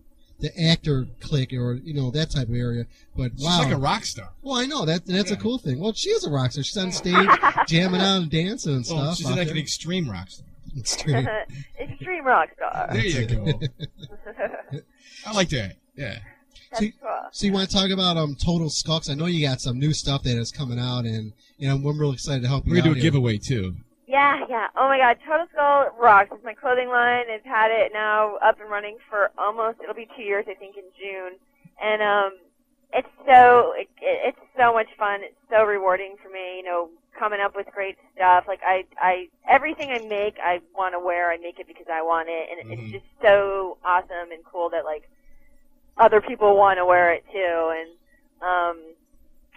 actor clique or that type of area. But she's like a rock star. Well, I know that's a cool thing. Well, she is a rock star. She's on stage jamming out and dancing and stuff. She's like an extreme rock star. Extreme rock star. There you go. I like that. Yeah. So you want to talk about Total Skull? 'Cause I know you got some new stuff that is coming out, and I'm real excited to help you out. We're gonna do a giveaway too. Yeah. Oh my God, Total Skull rocks. It's my clothing line. I've had it now up and running for it'll be 2 years, I think, in June. And it's so much fun. It's so rewarding for me, coming up with great stuff. Like I everything I make, I want to wear. I make it because I want it, and it's just so awesome and cool that like other people want to wear it too. And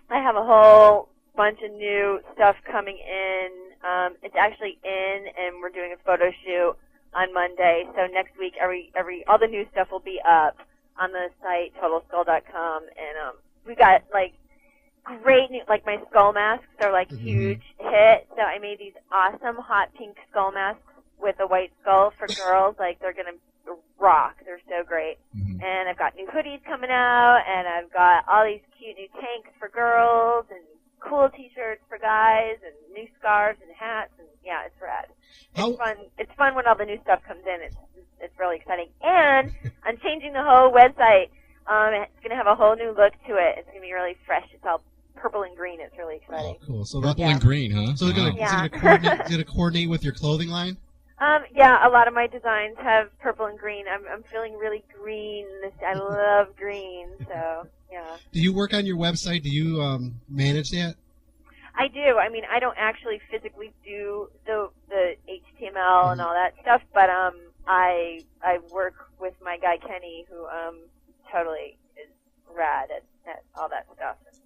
I have a whole bunch of new stuff coming in. It's actually in, and we're doing a photo shoot on Monday. So next week, all the new stuff will be up on the site totalskull.com, and we got like great new, like my skull masks are like huge hit. So I made these awesome hot pink skull masks with a white skull for girls. Like they're gonna rock. They're so great. And I've got new hoodies coming out, and I've got all these cute new tanks for girls and cool T-shirts for guys, and new scarves and hats, and yeah, it's rad. It's fun. It's fun when all the new stuff comes in. It's really exciting. And I'm changing the whole website. It's gonna have a whole new look to it. It's gonna be really fresh. It's all purple and green. It's really exciting. Oh, cool. So purple and green, huh? So it's gonna coordinate with your clothing line? Yeah, a lot of my designs have purple and green. I'm feeling really green. I love green, so Yeah. Do you work on your website? Do you manage that? I do. I mean, I don't actually physically do the HTML and all that stuff, but I work with my guy Kenny, who totally is rad at all that stuff. And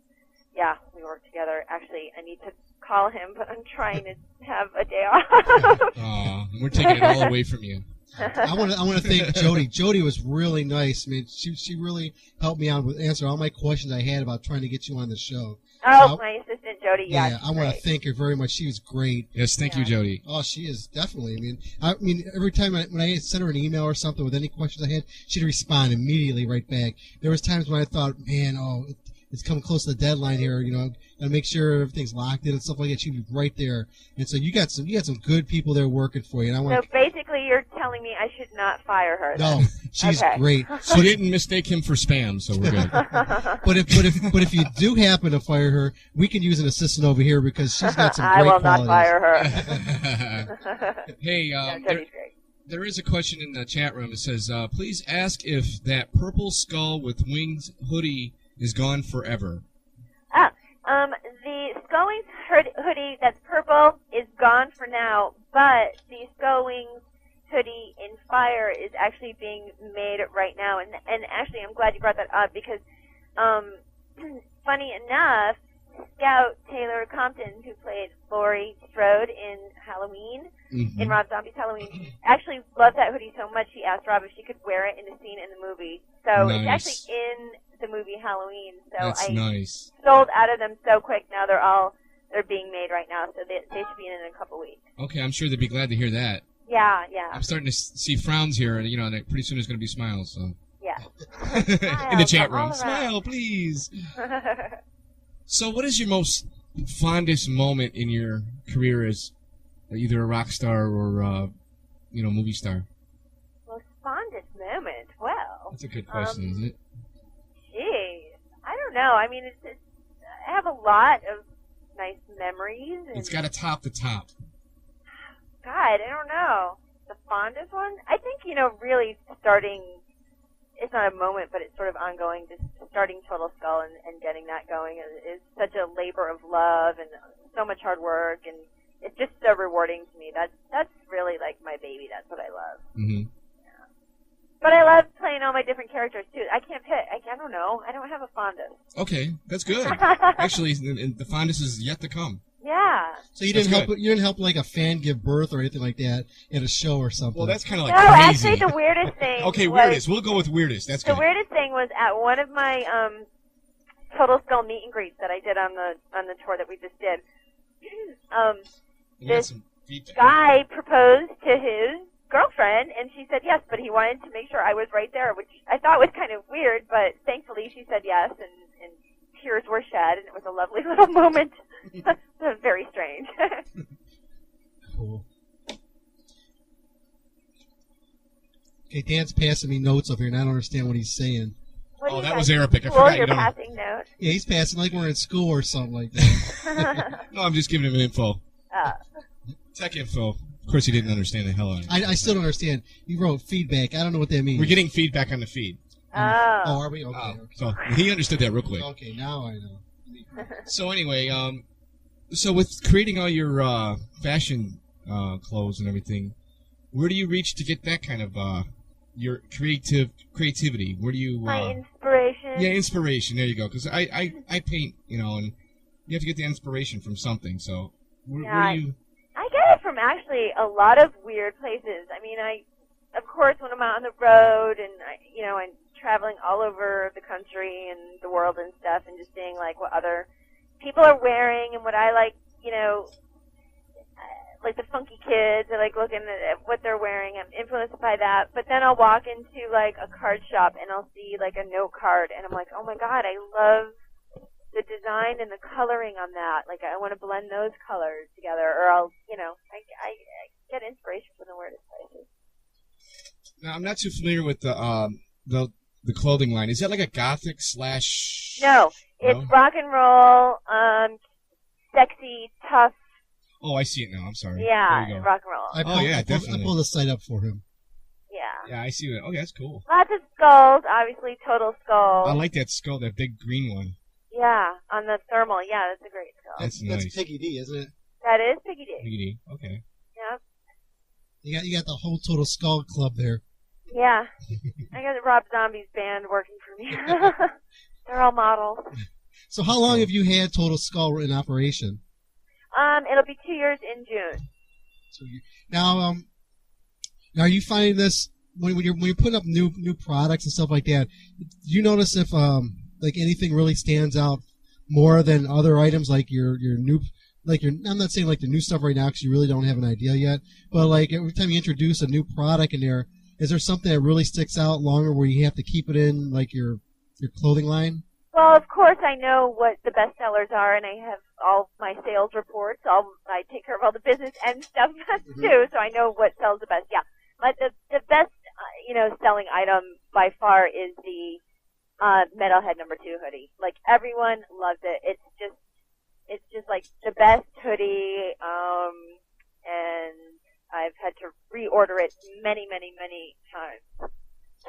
yeah, we work together. Actually, I need to call him, but I'm trying to have a day off. We're taking it all away from you. I want to thank Jody. Jody was really nice. I mean, she really helped me out with answer all my questions I had about trying to get you on the show. Oh, my assistant Jody. Yeah, I want to thank her very much. She was great. Yes, thank you, Jody. Oh, she is definitely. I mean, every time when I sent her an email or something with any questions I had, she'd respond immediately right back. There was times when I thought, man, it's coming close to the deadline here. You know, gotta make sure everything's locked in and stuff like that. She'd be right there. And so you got some good people there working for you. And So basically, you're telling me I should not fire her. No, then. she's Okay. great. She didn't mistake him for spam, so we're good. But if you do happen to fire her, we can use an assistant over here because she's got some great I will qualities. not fire her. Hey, Jody's great. there is a question in the chat room. It says, please ask if that purple skull with wings hoodie is gone forever. The Skull Wings hoodie that's purple is gone for now, but the Skull Wings hoodie in fire is actually being made right now. And actually, I'm glad you brought that up because, funny enough, Scout Taylor Compton, who played Laurie Strode in Halloween, in Rob Zombie's Halloween, actually loved that hoodie so much she asked Rob if she could wear it in a scene in the movie. So Nice. it's actually in the movie Halloween. So That's I nice. sold out of them so quick. Now they're being made right now, so they should be in a couple weeks. Okay, I'm sure they'd be glad to hear that. Yeah. I'm starting to see frowns here, and and pretty soon there's going to be smiles. So Yeah. in the chat all room, around. smile, please. So, what is your most fondest moment in your career as either a rock star or movie star? Most fondest moment? Well, That's a good question, isn't it? geez, I don't know. I mean, it's I have a lot of nice memories. And It's got to top the top. God, I don't know. The fondest one? I think, really starting, it's not a moment, but it's sort of ongoing, just starting Total Skull and getting that going is such a labor of love and so much hard work, and it's just so rewarding to me. That's really like my baby. That's what I love. Mm-hmm. But I love playing all my different characters, too. I can't pick. I don't know. I don't have a fondest. Okay, that's good. Actually, the fondest is yet to come. Yeah. So you didn't help like a fan give birth or anything like that at a show or something. Well, that's kind of No, like crazy. actually, the weirdest thing Okay, was, weirdest. We'll go with weirdest. That's the good. weirdest thing was at one of my Total Skull meet and greets that I did on the tour that we just did. We got This some feedback. guy proposed to his girlfriend, and she said yes, but he wanted to make sure I was right there, which I thought was kind of weird, but thankfully she said yes, and tears were shed, and it was a lovely little moment. It was very strange. Cool. Okay, Dan's passing me notes up here, and I don't understand what he's saying. What do you that guys was Arabic. I Cool, forgot you you're don't- passing notes. Yeah, he's passing like we're in school or something like that. No, I'm just giving him info. Tech info. Of course, he didn't understand the hell out of it. I still don't understand. You wrote feedback. I don't know what that means. We're getting feedback on the feed. Oh, are we? Okay. Okay. So he understood that real quick. Okay, now I know. So anyway, so with creating all your fashion clothes and everything, where do you reach to get that kind of your creativity? Where do you My inspiration. Yeah, inspiration. There you go. Because I paint, and you have to get the inspiration from something. So where do you? I get it from actually a lot of weird places. I mean, of course, when I'm out on the road and I'm traveling all over the country and the world and stuff, and just seeing like what other people are wearing and what I like, like the funky kids. I like looking at what they're wearing. I'm influenced by that. But then I'll walk into like a card shop and I'll see like a note card, and I'm like, oh my god, I love the design and the coloring on that. Like, I want to blend those colors together, or I'll, I get inspiration from the weirdest places. Now, I'm not too familiar with the clothing line. Is that like a gothic slash? No, it's rock and roll, sexy, tough. Oh, I see it now. I'm sorry. Yeah, there you go. rock and roll. I definitely. pulled the site up for him. Yeah. Yeah, I see that. Okay, that's cool. Lots of skulls, obviously total skull. I like that skull, that big green one. Yeah, on the thermal. Yeah, that's a great skull. That's nice. That's Piggy D, isn't it? That is Piggy D. Piggy D. Okay. Yeah. You got the whole Total Skull Club there. Yeah. I got Rob Zombie's band working for me. They're all models. So how long have you had Total Skull in operation? It'll be 2 years in June. Now, are you finding this when you're putting up new products and stuff like that? Do you notice if like anything really stands out more than other items, like your new, like I'm not saying like the new stuff right now because you really don't have an idea yet, but like every time you introduce a new product in there, is there something that really sticks out longer where you have to keep it in like your clothing line? Well, of course, I know what the best sellers are, and I have all my sales reports. I take care of all the business end stuff too, so I know what sells the best. Yeah, but the best, selling item by far is the Metalhead #2 hoodie. Like everyone loves it. It's just like the best hoodie, and I've had to reorder it many, many, many times.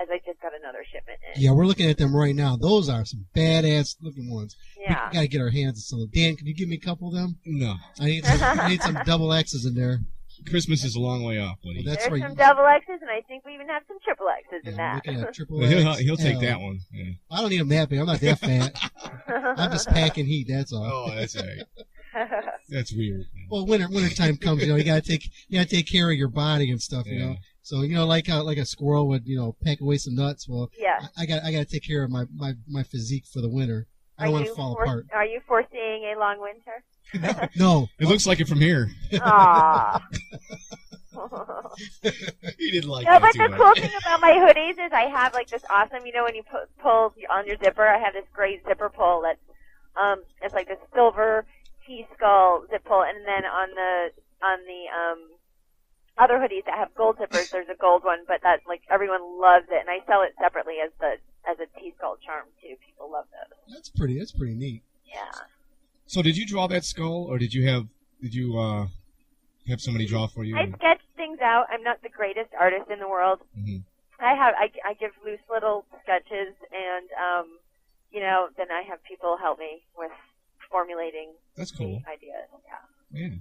As I just got another shipment in. Yeah, we're looking at them right now. Those are some badass looking ones. Yeah. We gotta get our hands on some. Dan, can you give me a couple of them? No. I need some double X's in there. Christmas is a long way off, buddy. Well, that's There's right. some double X's, and I think we even have some triple X's in that. Looking at triple Well, X. he'll take that one. Yeah. I don't need them that big. I'm not that fat. I'm just packing heat. That's all. Oh, that's right. That's weird. Well, winter time comes. You gotta take care of your body and stuff. You know. So like how like a squirrel would pack away some nuts. Well, yeah. I got to take care of my physique for the winter. I don't want to fall apart. Are you foreseeing a long winter? No. It looks like it from here. Aww. He didn't like no, that but too the much. cool thing about my hoodies is I have like this awesome, when you pull on your zipper, I have this great zipper pull that's it's like this silver T-skull zip pull, and then on the other hoodies that have gold zippers, there's a gold one, but that like everyone loves it, and I sell it separately as a T-skull charm too. People love those. That's pretty neat. Yeah. So did you draw that skull, or did you have somebody draw for you? I sketch things out. I'm not the greatest artist in the world. Mm-hmm. I give loose little sketches, and then I have people help me with formulating. That's cool. Ideas. Yeah. Yeah.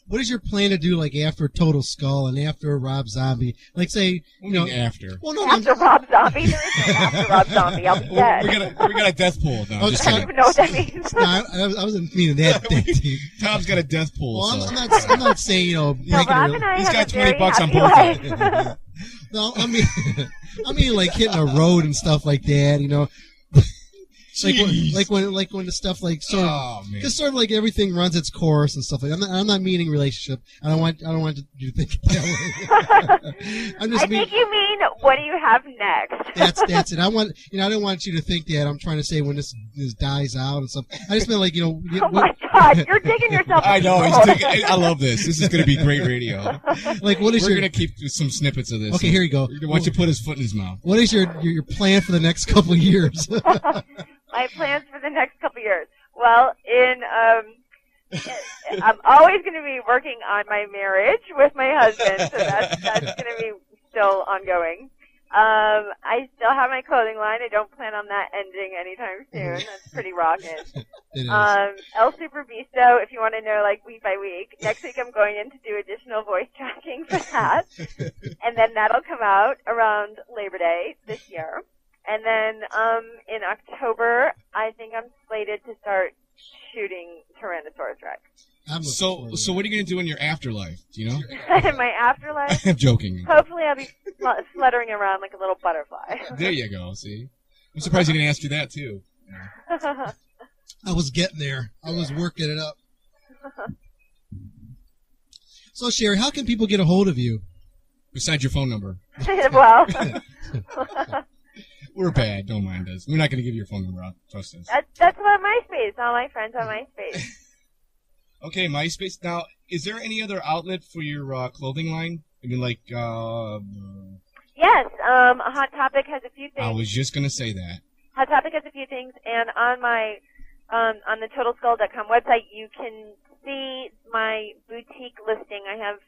What is your plan to do, like after Total Skull and after Rob Zombie? Like, say, after. Well, no, after Rob Zombie, there is no after Rob Zombie. I'll be dead. We got a death pool now. I don't even know what that means. No, I wasn't meaning that deep. Tom's got a death pool. Well, so. I'm not saying Rob and I he's have got a very $20 on happy both life. No, I mean like hitting a road and stuff like that. Like when the stuff like sort of because sort of like everything runs its course and stuff like that. I'm not meaning relationship. I don't want you to think it that way. I think you mean what do you have next? That's it. I don't want you to think that I'm trying to say when this dies out and stuff. I just meant like oh my God, you're digging yourself. I know. I love this. This is going to be great radio. Like what is We're going to keep some snippets of this. Okay, here you go. Why don't you put his foot in his mouth? What is your plan for the next couple of years? My plans for the next couple of years. Well, I'm always going to be working on my marriage with my husband, so that's going to be still ongoing. I still have my clothing line. I don't plan on that ending anytime soon. That's pretty rockin'. It is. El Super Visto, if you want to know, like week by week. Next week I'm going in to do additional voice tracking for that, and then that'll come out around Labor Day this year. And then in October, I think I'm slated to start shooting Tyrannosaurus Rex. So what are you going to do in your afterlife? Do you know? In my afterlife? I'm joking. Hopefully I'll be fluttering around like a little butterfly. There you go, see? I'm surprised he didn't ask you that, too. I was getting there. I was working it up. So, Sheri, how can people get a hold of you? Besides your phone number. Well... We're bad. Don't mind us. We're not going to give your phone number out. Trust us. That's about MySpace. All my friends on MySpace. Okay, MySpace. Now, is there any other outlet for your clothing line? I mean, like... Yes. Hot Topic has a few things. I was just going to say that. Hot Topic has a few things, and on my on the TotalSkull.com website, you can see my boutique listing. I have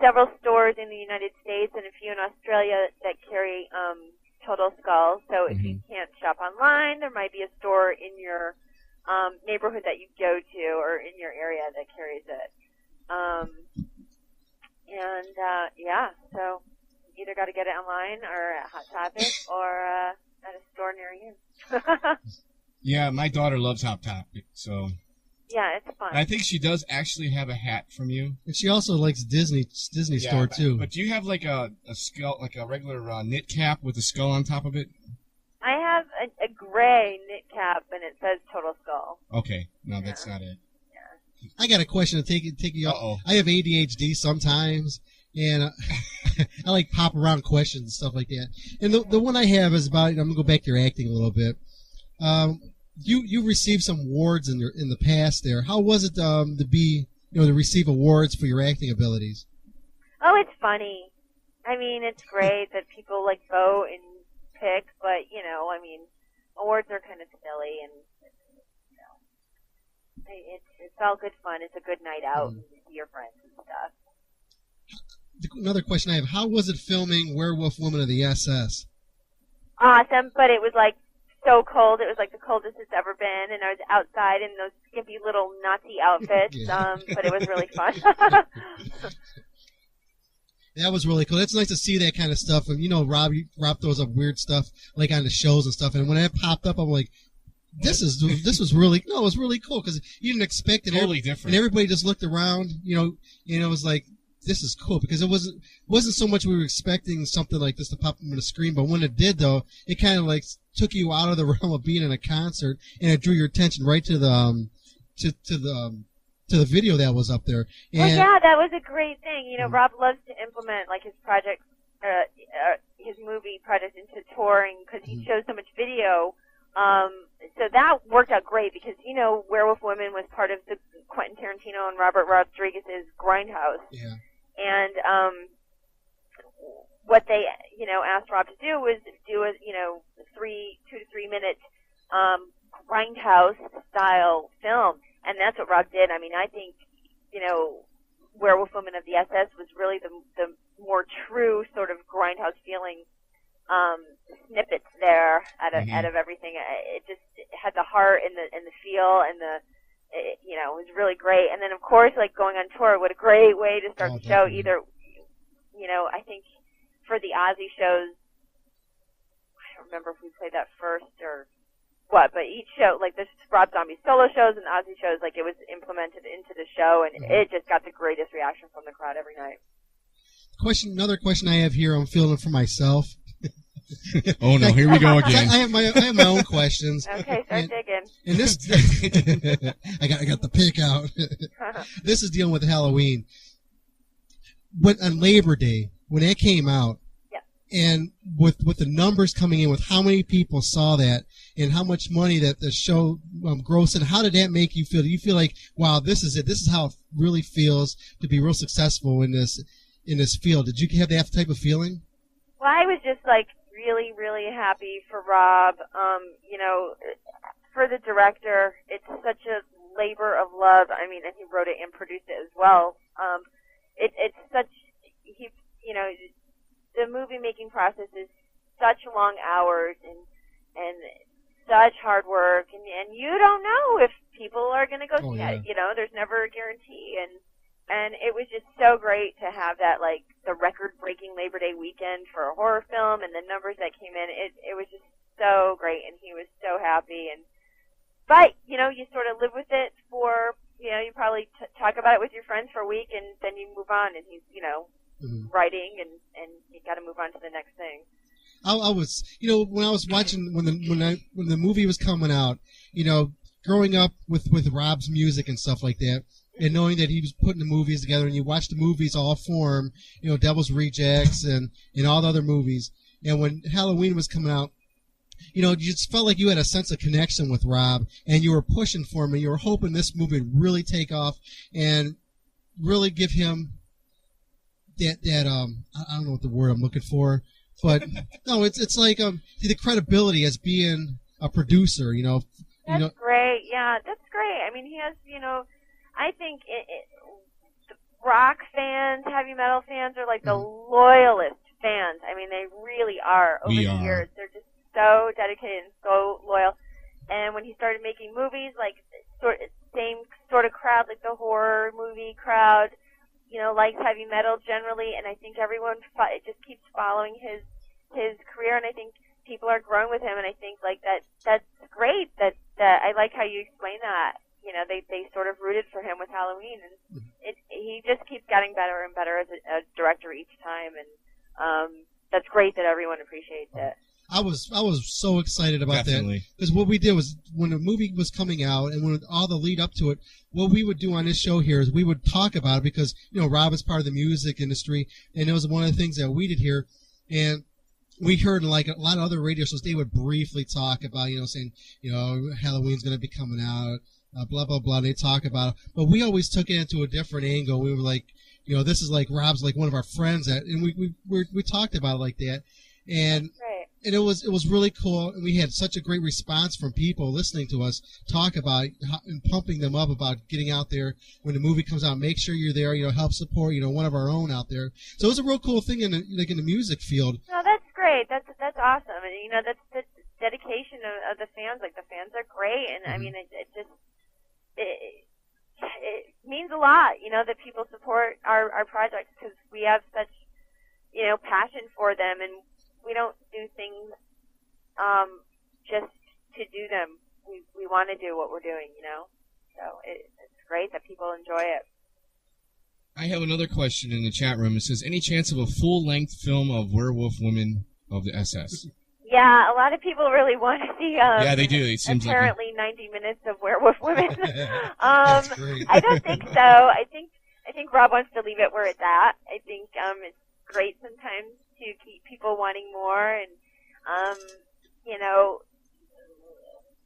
several stores in the United States and a few in Australia that carry Total Skull. So if you can't shop online, there might be a store in your neighborhood that you go to or in your area that carries it. So you either got to get it online or at Hot Topic or at a store near you. Yeah, my daughter loves Hot Topic, so. Yeah, it's fun. I think she does actually have a hat from you. And she also likes Disney store too. But do you have like a skull, like a regular knit cap with a skull on top of it? I have a gray knit cap and it says Total Skull. Okay, no, that's not it. I got a question to take you off. I have ADHD sometimes, and I like pop around questions and stuff like that. And the one I have is about, I'm gonna go back to your acting a little bit. You received some awards in the past there. How was it to receive awards for your acting abilities? Oh, it's funny. I mean, it's great that people like vote and pick, but awards are kind of silly, and it's all good fun. It's a good night out and see your friends and stuff. Another question I have: how was it filming Werewolf Woman of the SS? Awesome, but it was like so cold. It was like the coldest it's ever been, and I was outside in those skimpy little Nazi outfits. But it was really fun. That was really cool. It's nice to see that kind of stuff. And Rob throws up weird stuff like on the shows and stuff. And when that popped up, I'm like, this was really it was really cool because you didn't expect it. Totally different. And everybody just looked around, and it was like, this is cool because it wasn't so much we were expecting something like this to pop up on the screen, but when it did, though, it kind of like took you out of the realm of being in a concert, and it drew your attention right to the video that was up there. And, well, yeah, that was a great thing. Rob loves to implement like his project, his movie project into touring because he shows so much video. So that worked out great because Werewolf Women was part of the Quentin Tarantino and Robert Rodriguez's Grindhouse. Yeah. And what they asked Rob to do was do a 2 to 3 minute Grindhouse style film, and that's what Rob did. I mean, I think Werewolf Woman of the SS was really the more true sort of Grindhouse feeling snippets there out of everything. It just had the heart and the feel and it was really great. And then of course, like going on tour, what a great way to start the show. Either, I think for the Ozzy shows, I don't remember if we played that first or what, but each show, like this Rob Zombie solo shows and Ozzy shows, like it was implemented into the show, and it just got the greatest reaction from the crowd every night. Another question I have here, I'm feeling for myself. Oh no, here we go again. I have my own questions. Okay, start digging. And this, I got the pick out. This is dealing with Halloween. But on Labor Day, when that came out, and with the numbers coming in, with how many people saw that, and how much money that the show grossed, and how did that make you feel? Do you feel like, wow, this is it? This is how it really feels to be real successful in this field? Did you have that type of feeling? Well, I was just like really, really happy for Rob. For the director, it's such a labor of love. I mean, and he wrote it and produced it as well. It's such, the movie making process is such long hours and such hard work, and you don't know if people are going to go see it. There's never a guarantee, and it was just so great to have that, like, the record-breaking Labor Day weekend for a horror film and the numbers that came in. It was just so great, and he was so happy. But, you sort of live with it for, you probably talk about it with your friends for a week, and then you move on, and he's, writing, and you got to move on to the next thing. I was, when I was watching, when the movie was coming out, growing up with Rob's music and stuff like that, and knowing that he was putting the movies together, and you watch the movies all form, Devil's Rejects and all the other movies, and when Halloween was coming out, you just felt like you had a sense of connection with Rob, and you were pushing for him, and you were hoping this movie would really take off and really give him that I don't know what the word I'm looking for, but no, it's like the credibility as being a producer, That's great. Yeah, that's great. I mean, he has, I think rock fans, heavy metal fans are like the loyalest fans. I mean, they really are. Over the years, they're just so dedicated and so loyal. And when he started making movies, like same sort of crowd, like the horror movie crowd, likes heavy metal generally. And I think everyone just keeps following his career. And I think people are growing with him. And I think that's great. That I like how you explain that. They sort of rooted for him with Halloween, and he just keeps getting better and better as a director each time. And that's great that everyone appreciates it. I was so excited about that, because what we did was, when the movie was coming out and when all the lead up to it, what we would do on this show here is we would talk about it, because Rob is part of the music industry, and it was one of the things that we did here. And we heard, like a lot of other radio shows, they would briefly talk about saying Halloween's going to be coming out, blah blah blah. They talk about it, but we always took it into a different angle. We were like, this is like Rob's like one of our friends, and we talked about it like that. And it was really cool, and we had such a great response from people listening to us talk about and pumping them up about getting out there when the movie comes out. Make sure you're there, help support, one of our own out there. So it was a real cool thing in the music field. No, that's great. That's awesome, and that's the dedication of the fans. Like, the fans are great, and I mean, it means a lot, that people support our projects, because we have such passion for them, and we don't do things just to do them. We want to do what we're doing, So it's great that people enjoy it. I have another question in the chat room. It says, any chance of a full-length film of Werewolf Women of the SS? Yeah, a lot of people really want to see. Yeah, they do. It seems apparently 90 minutes of Werewolf Women. That's great. I don't think so. I think Rob wants to leave it where it's at. I think it's great sometimes to keep people wanting more, and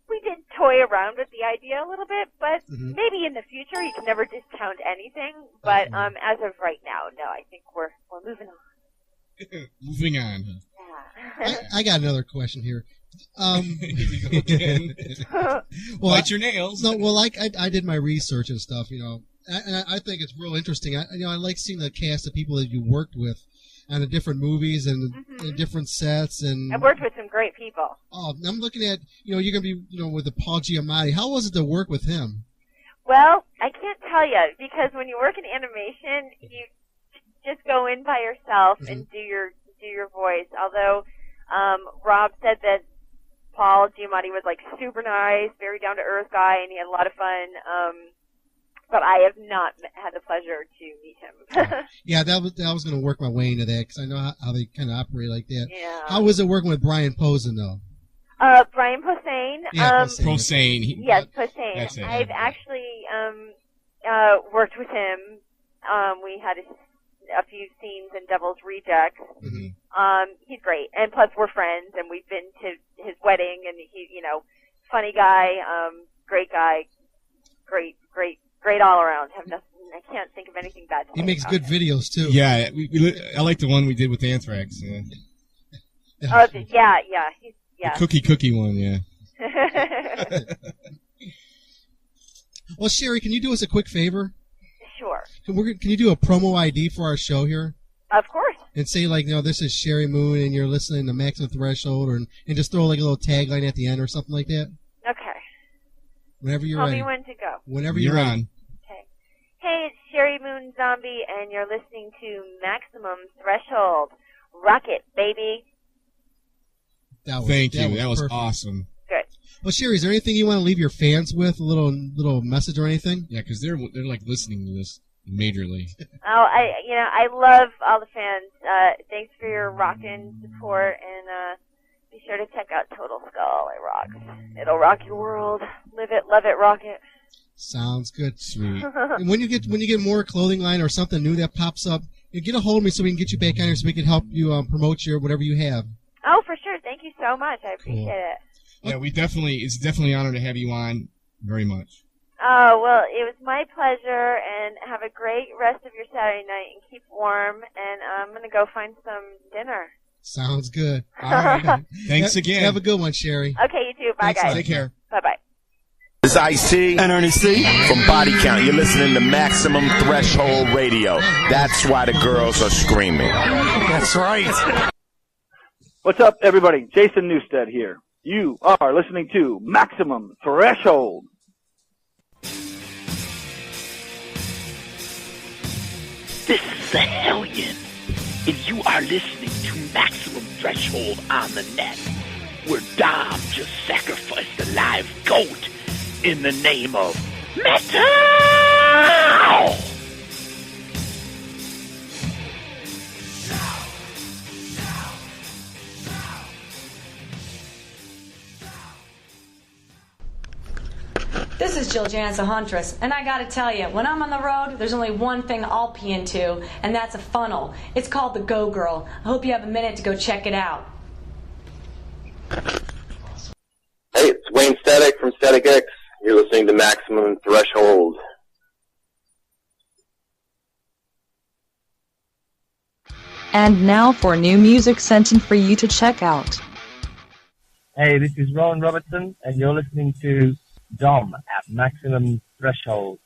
we did toy around with the idea a little bit, but maybe in the future. You can never discount anything, but as of right now, no, I think we're moving on. Moving on. Yeah. I got another question here. Bite your nails. No, well, I did my research and stuff, and I think it's real interesting. I like seeing the cast of people that you worked with on the different movies and different sets. And I've worked with some great people. Oh, I'm looking at, you're going to be, with the Paul Giamatti. How was it to work with him? Well, I can't tell you, because when you work in animation, you just go in by yourself and do your voice. Although Rob said that Paul Giamatti was like super nice, very down to earth guy, and he had a lot of fun. But I have not had the pleasure to meet him. Yeah, that was going to work my way into that, because I know how they kind of operate like that. Yeah. How was it working with Brian Posehn, though? Brian Posehn. Yeah, Posehn. Yes, Posehn. That's it. I've actually worked with him. We had a few scenes in Devil's Rejects. He's great, and plus we're friends, and we've been to his wedding, and he, funny guy, great guy, great all around. I can't think of anything bad to say. He makes good videos too. Yeah, I like the one we did with Anthrax. Yeah. Oh, yeah. The cookie one, yeah. Well, Sheri, can you do us a quick favor? Sure. Can you do a promo ID for our show here? Of course. And say, like, this is Sheri Moon, and you're listening to Maximum Threshold, and just throw like a little tagline at the end or something like that. Okay. Whenever you're Tell ready. me when to go. Whenever you're on. Okay. Hey, it's Sheri Moon Zombie, and you're listening to Maximum Threshold. Rock it, baby. Thank you. That was perfect. Awesome. Good. Well, Sheri, is there anything you want to leave your fans with? A little message or anything? Yeah, because they're like listening to this majorly. Oh, I love all the fans. Thanks for your rockin' support, and be sure to check out Total Skull. It rocks. It'll rock your world. Live it, love it, rock it. Sounds good. Sweet. And when you get more clothing line or something new that pops up, get a hold of me so we can get you back on here so we can help you promote your whatever you have. Oh, for sure. Thank you so much. I appreciate it. Yeah, it's definitely an honor to have you on. Very much. Oh, well, it was my pleasure, and have a great rest of your Saturday night, and keep warm, and I'm going to go find some dinner. Sounds good. All right. Thanks again. Have a good one, Sheri. Okay, you too. Bye, Thanks, guys. Take care. Bye-bye. It's Ice-T and Ernie C from Body Count. You're listening to Maximum Threshold Radio. That's why the girls are screaming. That's right. What's up, everybody? Jason Newstead here. You are listening to Maximum Threshold. This is the Hellion, and you are listening to Maximum Threshold on the net, where Dom just sacrificed a live goat in the name of metal! This is Jill Janus, a huntress, and I gotta tell you, when I'm on the road, there's only one thing I'll pee into, and that's a funnel. It's called the Go Girl. I hope you have a minute to go check it out. Hey, it's Wayne Static from Static X. You're listening to Maximum Threshold. And now for new music sent in for you to check out. Hey, this is Rowan Robertson, and you're listening to Dom at Maximum Threshold.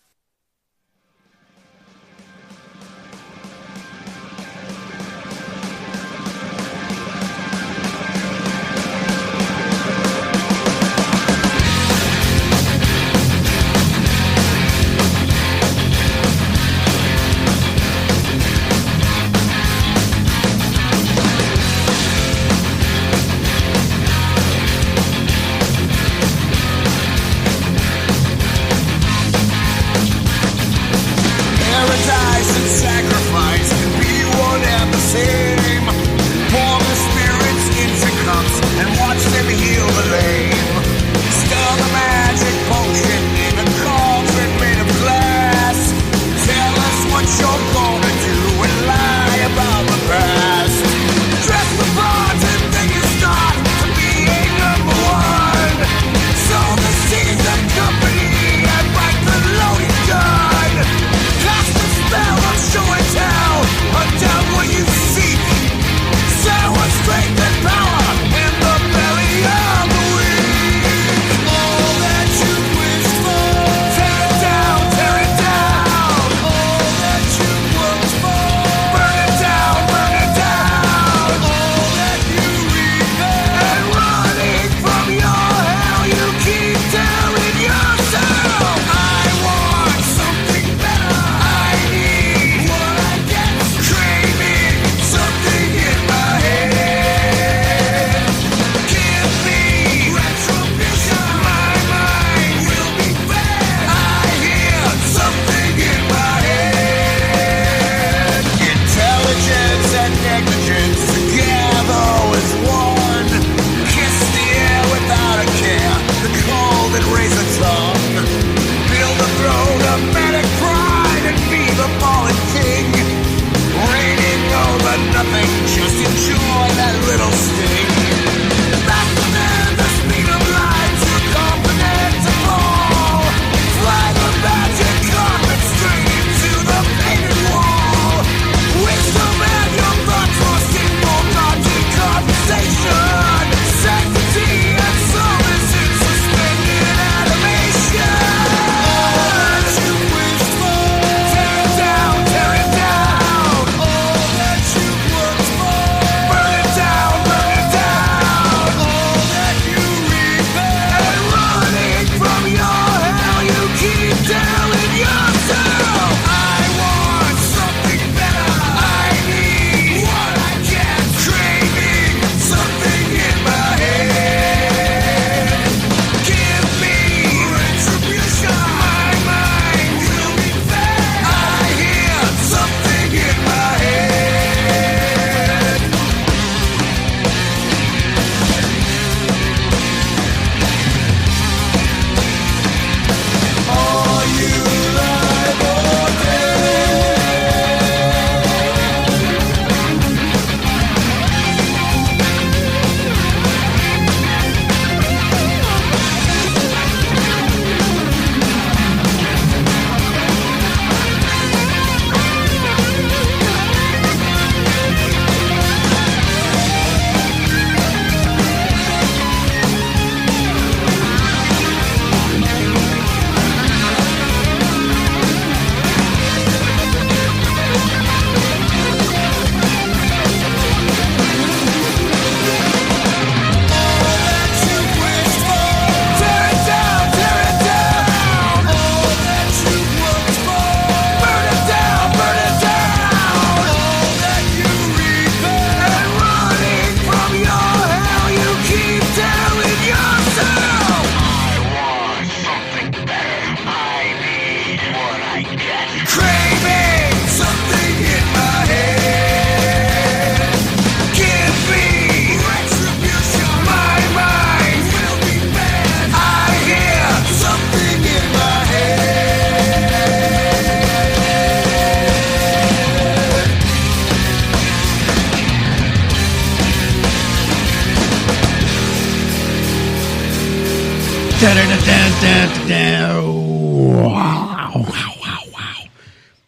Wow.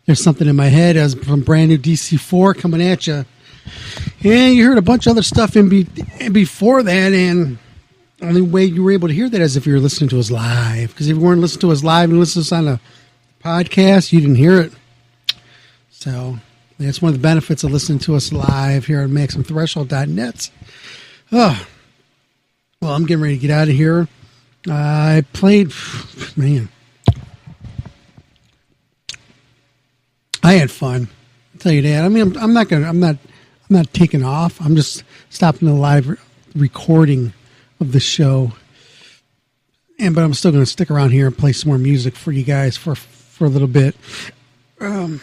There's something in my head as from brand new DC4 coming at you. And you heard a bunch of other stuff before that, and the only way you were able to hear that is if you were listening to us live. Because if you weren't listening to us live and listening to us on a podcast, you didn't hear it. So that's one of the benefits of listening to us live here on MaximumThreshold.net. Oh, well, I'm getting ready to get out of here. I played, man. I had fun. I'll tell you that. I mean, I'm not taking off. I'm just stopping the live recording of the show. But I'm still going to stick around here and play some more music for you guys for a little bit. And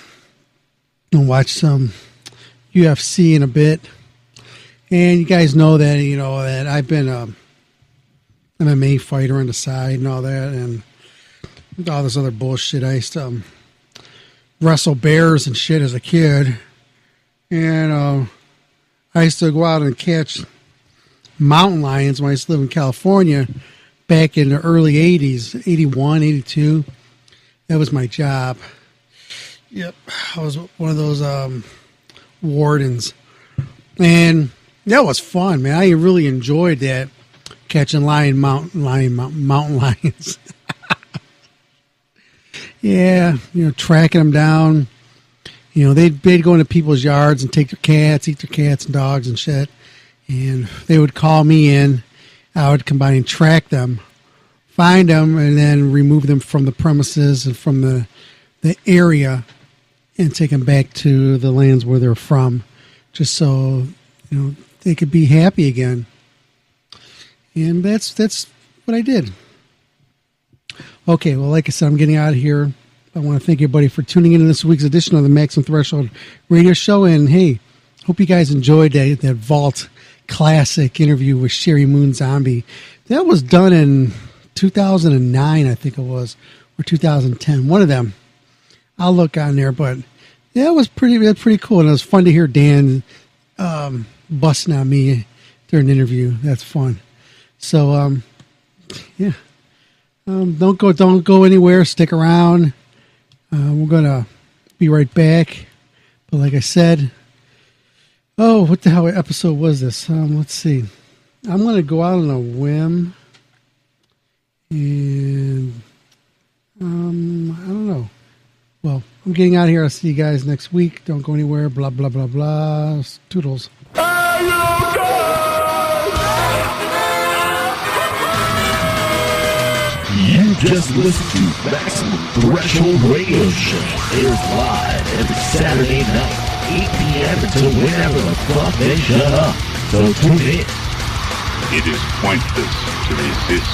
watch some UFC in a bit. And you guys know that, that I've been a MMA fighter on the side and all that, and all this other bullshit. I used to wrestle bears and shit as a kid, and I used to go out and catch mountain lions when I used to live in California back in the early 80s, 81, 82. That was my job. Yep, I was one of those wardens, and that was fun, man. I really enjoyed that, catching mountain lions. Yeah, tracking them down. They'd go into people's yards and take their cats, eat their cats and dogs and shit. And they would call me in. I would come by and track them, find them, and then remove them from the premises and from the area and take them back to the lands where they're from, just so they could be happy again. And that's what I did. Okay, well, like I said, I'm getting out of here. I want to thank everybody for tuning in to this week's edition of the Maximum Threshold Radio Show. And, hey, hope you guys enjoyed that Vault Classic interview with Sheri Moon Zombie. That was done in 2009, I think it was, or 2010. One of them. I'll look on there, but yeah, it was pretty cool. And it was fun to hear Dan busting on me during the interview. That's fun. So, yeah. Don't go anywhere. Stick around. We're gonna be right back. But like I said, what the hell episode was this? Let's see. I'm gonna go out on a whim, and I don't know. Well, I'm getting out of here. I'll see you guys next week. Don't go anywhere. Blah blah blah blah. Toodles. You just listened to Maximum Threshold Radio Show. Airs live every Saturday night, 8 p.m. until whenever the fuck they shut up. So tune in. It is pointless to resist.